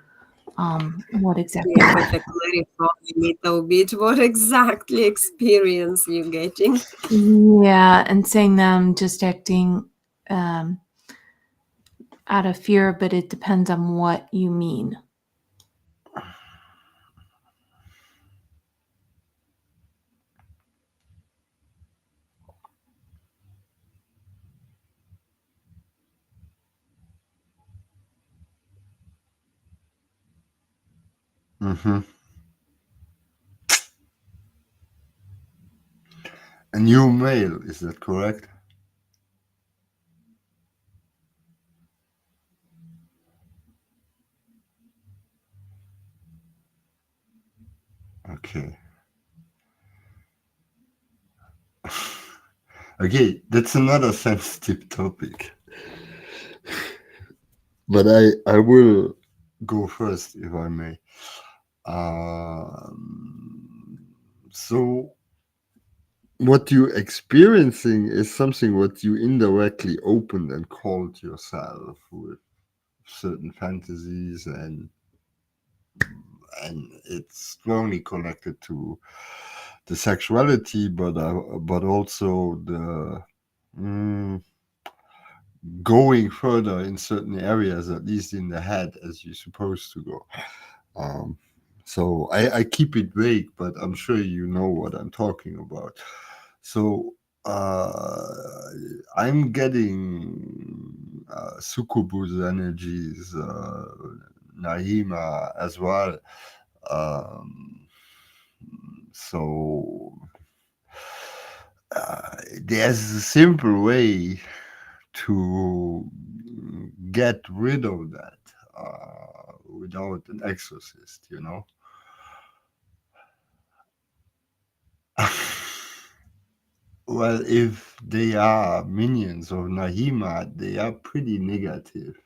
what exactly? Yeah, but clarify a little bit what exactly experience you getting. Yeah, and saying them just acting um, out of fear, but it depends on what you mean. Mm-hmm. And you're male, is that correct? Okay. Okay, that's another sensitive topic. But I will go first, if I may. So what you're experiencing is something what you indirectly opened and called yourself with certain fantasies, and it's strongly connected to the sexuality, but also the mm, going further in certain areas, at least in the head, as you're supposed to go. Um, so I keep it vague, but I'm sure you know what I'm talking about. So uh, I'm getting succubus energies, Nahima as well. Um, so there's a simple way to get rid of that without an exorcist, you know. Well, if they are minions of Nahima, they are pretty negative.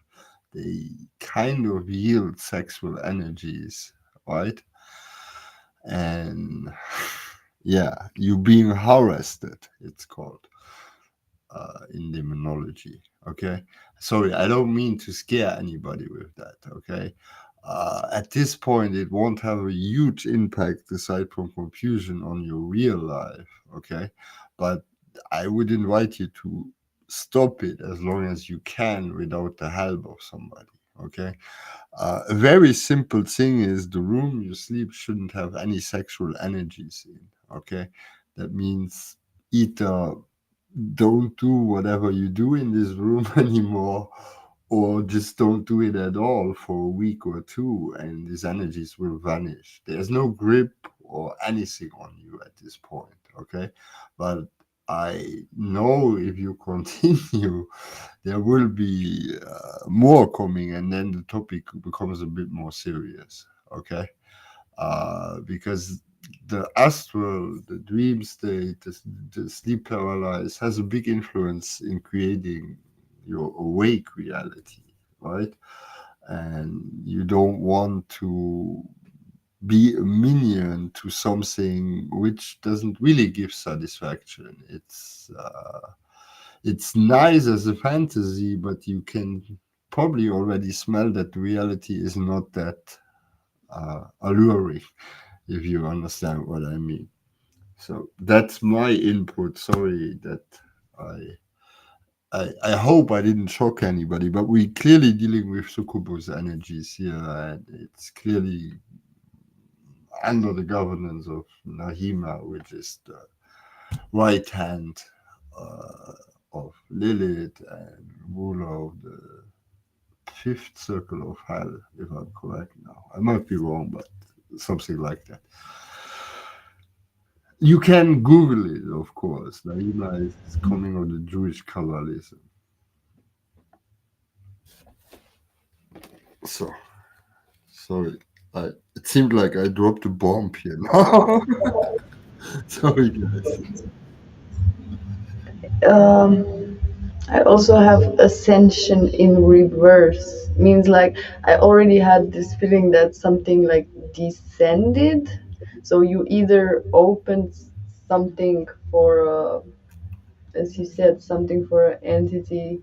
They kind of yield sexual energies, right? And yeah, you being harassed, it's called in demonology. Okay, sorry, I don't mean to scare anybody with that. Okay, at this point, it won't have a huge impact aside from confusion on your real life. Okay, but I would invite you to stop it as long as you can without the help of somebody. Okay, a very simple thing is the room you sleep shouldn't have any sexual energies in. Okay, that means either don't do whatever you do in this room anymore, or just don't do it at all for a week or two, and these energies will vanish. There's no grip or anything on you at this point. Okay, but I know if you continue, there will be more coming, and then the topic becomes a bit more serious. Okay, because the astral, the dream state, the sleep paralysis has a big influence in creating your awake reality, right? And you don't want to be a minion to something which doesn't really give satisfaction. It's nice as a fantasy, but you can probably already smell that reality is not that alluring, if you understand what I mean. So that's my input. Sorry that I I hope I didn't shock anybody, but we're clearly dealing with succubus energies here, and it's clearly under the governance of Nahima, which is the right hand uh, of Lilith and ruler of the fifth circle of hell, if I'm correct now. I might be wrong, but something like that. You can Google it, of course. Naima is coming of the Jewish Kabbalism. So, sorry. It seemed like I dropped a bomb here. Sorry, guys. Um, I also have ascension in reverse. Means like I already had this feeling that something like descended. So you either opened something for, as you said, something for an entity,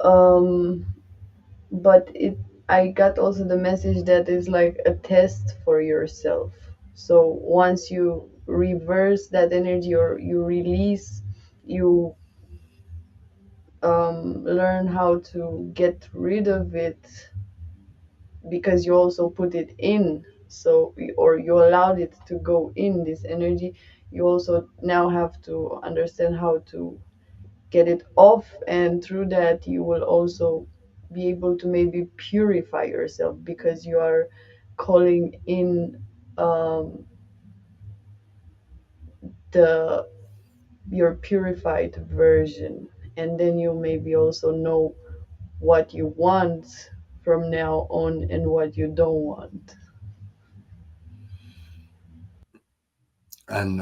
um, but it. I got also the message that is like a test for yourself. So once you reverse that energy or you release, you learn how to get rid of it because you also put it in. So, or you allowed it to go in this energy. You also now have to understand how to get it off, and through that, you will also be able to maybe purify yourself because you are calling in um, the your purified version, and then you maybe also know what you want from now on and what you don't want. And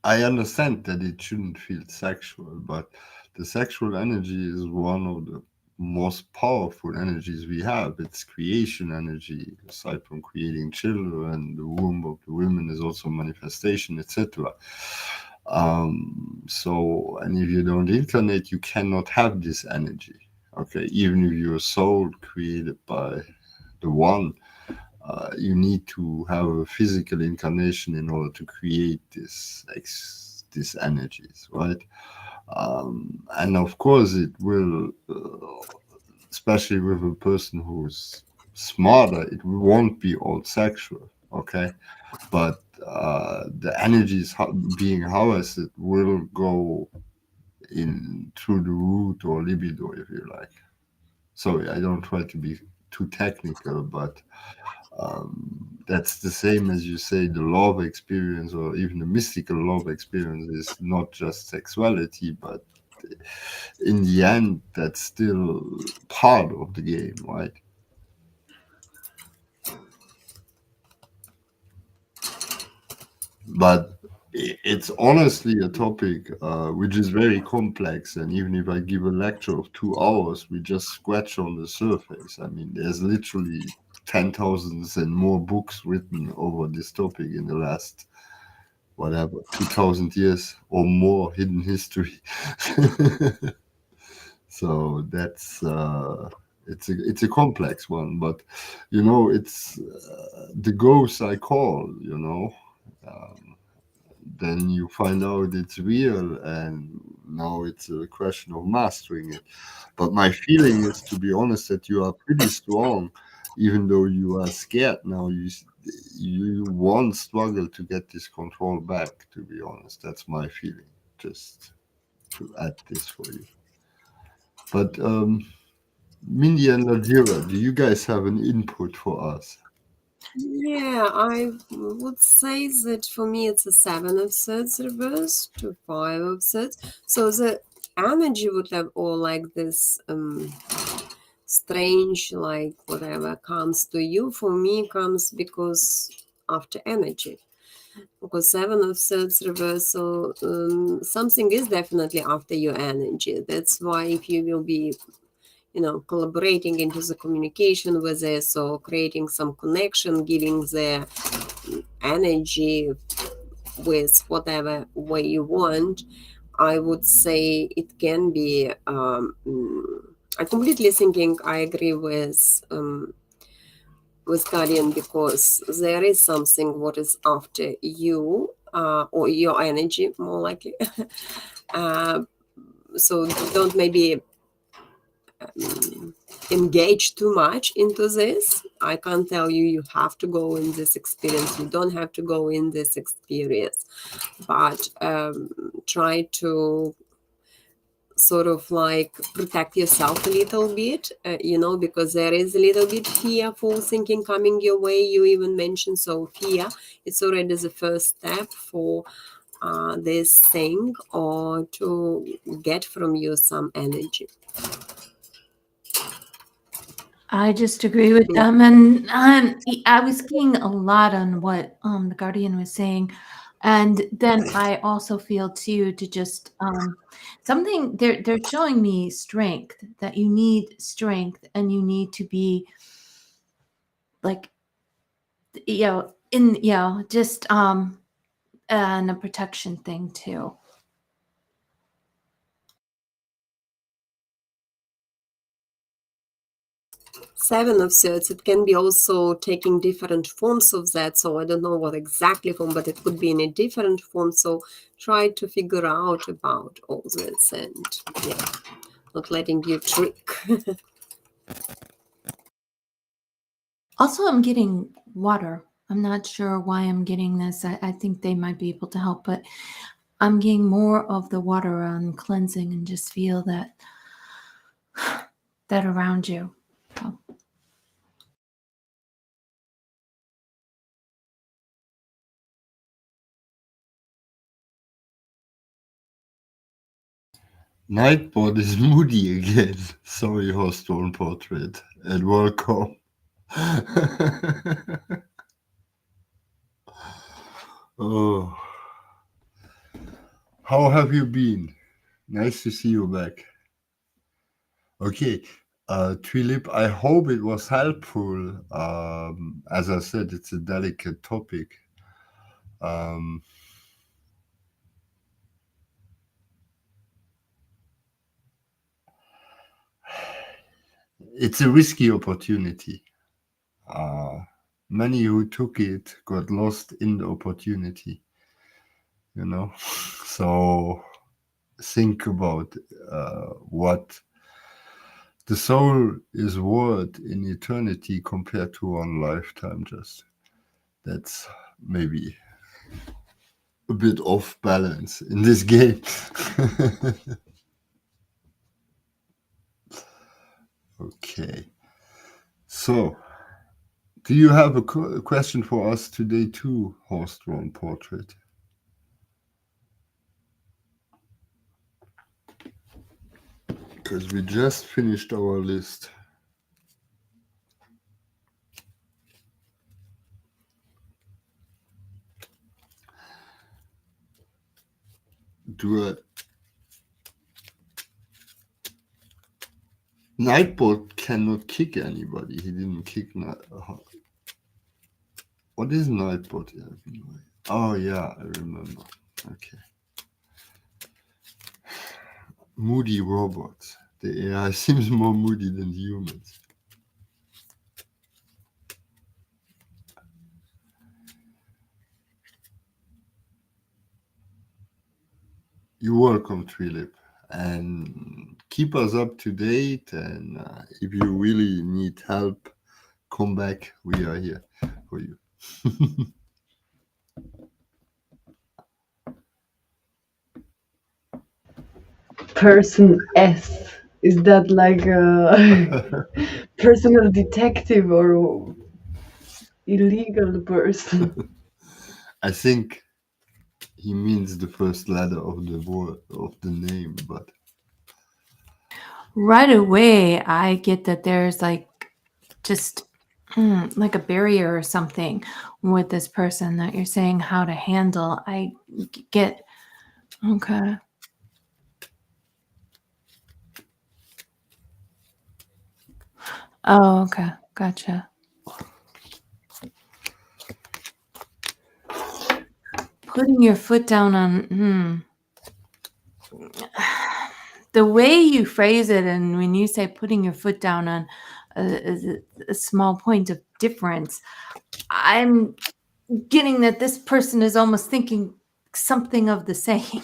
I understand that it shouldn't feel sexual, but the sexual energy is one of the most powerful energies we have. It's creation energy. Aside from creating children, the womb of the women is also manifestation, etc. So, and if you don't incarnate, you cannot have this energy. Okay, even if you're a soul created by the one, you need to have a physical incarnation in order to create these energies, right? And of course, it will, especially with a person who's smarter, it won't be all sexual, okay? But the energies being harvested will go in through the root or libido, if you like. Sorry, I don't try to be too technical, but that's the same as you say the love experience or even the mystical love experience is not just sexuality, but in the end that's still part of the game, right? But it's honestly a topic which is very complex, and even if I give a lecture of 2 hours, we just scratch on the surface. I mean, there's literally 10,000s and more books written over this topic in the last whatever 2000 years or more hidden history. So that's it's a complex one, but it's the ghosts I call, um, then you find out it's real, and now it's a question of mastering it. But my feeling is, to be honest, that you are pretty strong, even though you are scared now. You won't struggle to get this control back. To be honest, that's my feeling. Just to add this for you. But Mindy and Ladira, do you guys have an input for us? Yeah, I would say that for me it's a 7 of Swords reverse to 5 of Swords. So the energy would have all like this strange, like whatever comes to you. For me, comes because after energy. Because 7 of Swords reversal, something is definitely after your energy. That's why if you will be collaborating into the communication with it, so creating some connection, giving the energy with whatever way you want, I would say it can be I completely thinking I agree with Guardian, because there is something what is after you, or your energy more likely. uh, so don't maybe engage too much into this. I can't tell you you have to go in this experience, you don't have to go in this experience, but try to sort of like protect yourself a little bit, because there is a little bit fearful thinking coming your way. You even mentioned, so fear, it's already the first step for this thing, or to get from you some energy. I just agree with them, and I was keying a lot on what the Guardian was saying, and then I also feel too to just something they're showing me strength, that you need strength and you need to be like just and a protection thing too. 7 of Swords, it can be also taking different forms of that. So I don't know what exactly form, but it could be in a different form. So try to figure out about all this, and yeah, not letting you trick. Also, I'm getting water. I'm not sure why I'm getting this. I think they might be able to help, but I'm getting more of the water on cleansing, and just feel that that around you. So. Nightbot is moody again. Sorry, Horstone Portrait, and welcome. Oh, how have you been? Nice to see you back. Okay, Tulip, I hope it was helpful. As I said, it's a delicate topic. Um, it's a risky opportunity. Many who took it got lost in the opportunity, you know. So think about what the soul is worth in eternity compared to one lifetime. Just that's maybe a bit off balance in this game. Okay, so do you have a question for us today too, Horst-Drawn Portrait? Because we just finished our list. Do a Nightbot cannot kick anybody. He didn't kick. What is Nightbot? Oh yeah, I remember. Okay. Moody robots. The AI seems more moody than humans. You're welcome, Tulip. And keep us up to date. And if you really need help, come back. We are here for you. Person S. Is that like a personal detective or illegal person? I think he means the first letter of the word of the name, but Right away, I get that there's like just like a barrier or something with this person that you're saying how to handle. I get, okay. Oh, okay. Gotcha. Putting your foot down on, the way you phrase it, and when you say putting your foot down on a small point of difference, I'm getting that this person is almost thinking something of the same,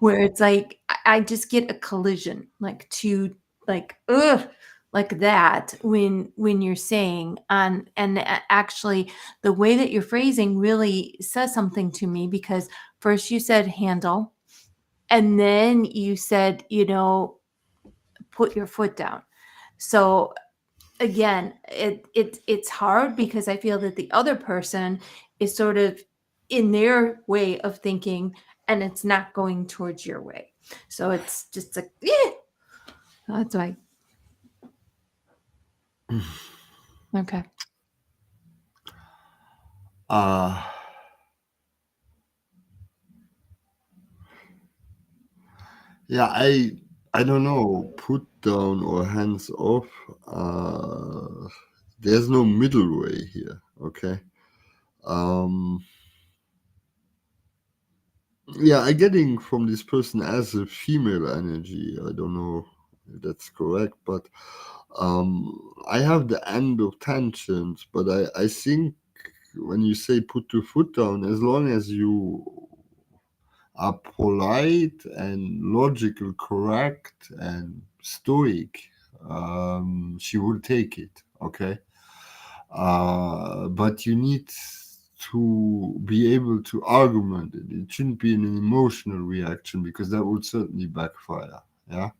where it's like I just get a collision, like two, like ugh, like that when you're saying and actually the way that you're phrasing really says something to me, because first you said handle, and then you said, put your foot down. So again, it's hard because I feel that the other person is sort of in their way of thinking, and it's not going towards your way. So it's just like, yeah, that's why. Okay. yeah, I don't know, put down or hands off. There's no middle way here. Okay. Yeah, I'm getting from this person as a female energy. I don't know if that's correct, but I have the end of tensions. But I think when you say put your foot down, as long as you are polite and logical, correct and stoic, she will take it. Okay. But you need to be able to argument it. It shouldn't be an emotional reaction, because that would certainly backfire. Yeah.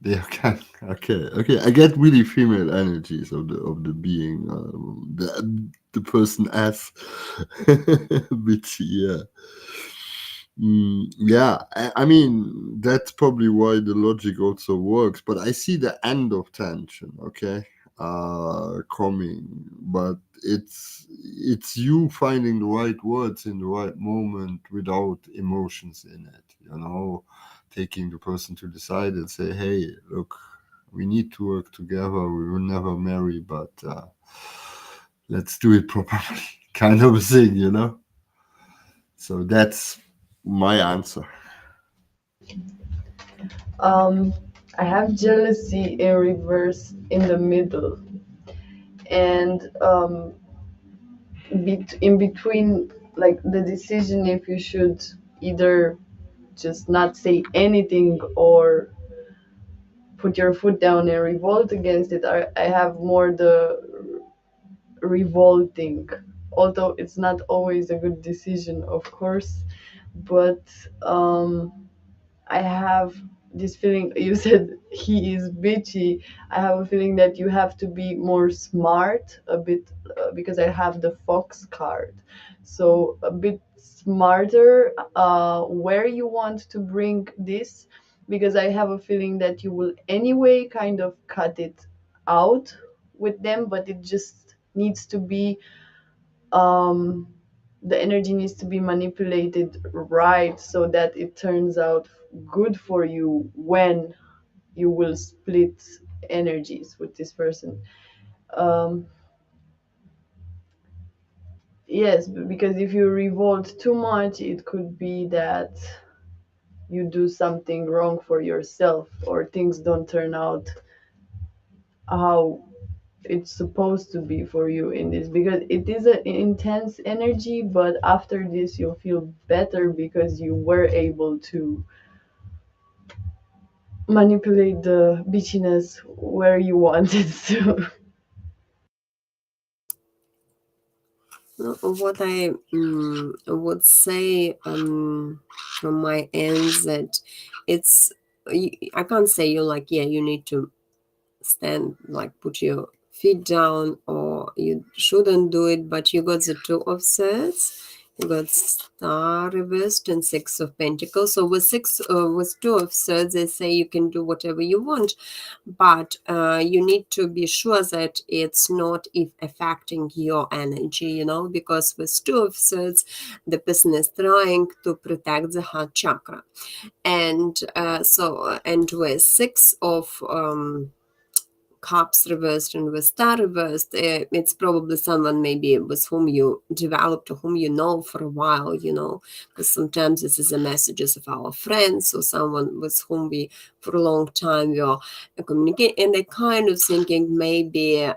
They can. Okay. I get really female energies of the being, the person as bitchy. Yeah. Yeah, I mean that's probably why the logic also works. But I see the end of tension, okay, coming. But it's you finding the right words in the right moment without emotions in it. Taking the person to the side and say, "Hey, look, we need to work together. We will never marry, but let's do it properly," kind of a thing. So that's my answer. Um, I have jealousy in reverse in the middle, and in between, like the decision if you should either just not say anything or put your foot down and revolt against it. I have more the revolting, although it's not always a good decision, of course. But I have this feeling. You said he is bitchy. I have a feeling that you have to be more smart, a bit, because I have the fox card. So a bit smarter where you want to bring this, because I have a feeling that you will anyway kind of cut it out with them, but it just needs to be um the energy needs to be manipulated right so that it turns out good for you when you will split energies with this person. um yes, because if you revolt too much, it could be that you do something wrong for yourself or things don't turn out how it's supposed to be for you in this, because it is an intense energy, but after this you'll feel better because you were able to manipulate the bitchiness where you wanted to. What I would say from my end that it's I can't say you like, yeah, you need to stand, like put your feet down, or you shouldn't do it, but you got the two of swords, you got star reversed and six of pentacles. So with two of swords, they say you can do whatever you want, but you need to be sure that it's not if affecting your energy, because with two of swords, the person is trying to protect the heart chakra. And with six of cups reversed and with star reversed, it's probably someone maybe with whom you developed or whom you know for a while, because sometimes this is the messages of our friends or someone with whom we for a long time we are communicating, and they kind of thinking maybe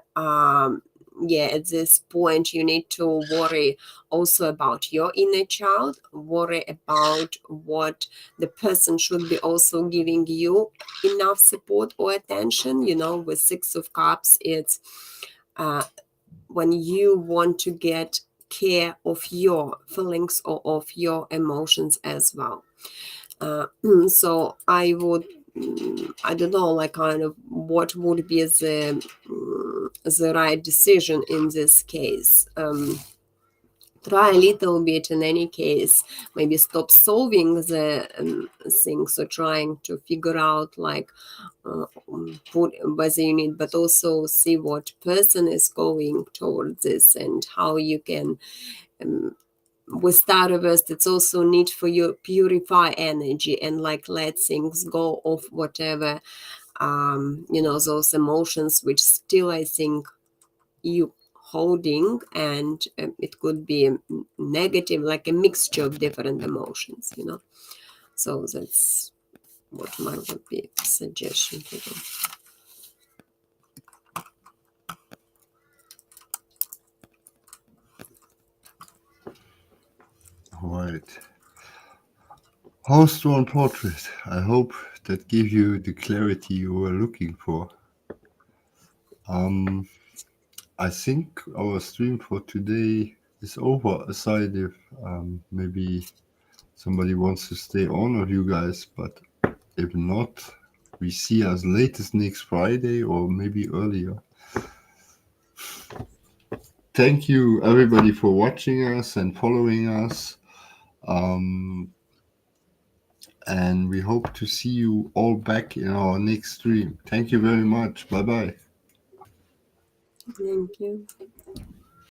yeah, at this point you need to worry also about your inner child, worry about what the person should be also giving you enough support or attention. With six of cups, it's uh, when you want to get care of your feelings or of your emotions as well. So I would, I don't know, like kind of what would be the right decision in this case. Try a little bit in any case, maybe stop solving the things or trying to figure out like whether you need, but also see what person is going towards this and how you can with star reversed, it's also need for you purify energy and like let things go of whatever those emotions which still I think you holding, and it could be negative, like a mixture of different emotions. So that's what my would be suggestion to do. All right. House drawn portrait. I hope that gives you the clarity you were looking for. I think our stream for today is over. Aside if maybe somebody wants to stay on with you guys, but if not, we see us latest next Friday or maybe earlier. Thank you everybody for watching us and following us. and we hope to see you all back in our next stream. Thank you very much. Bye bye. Thank you.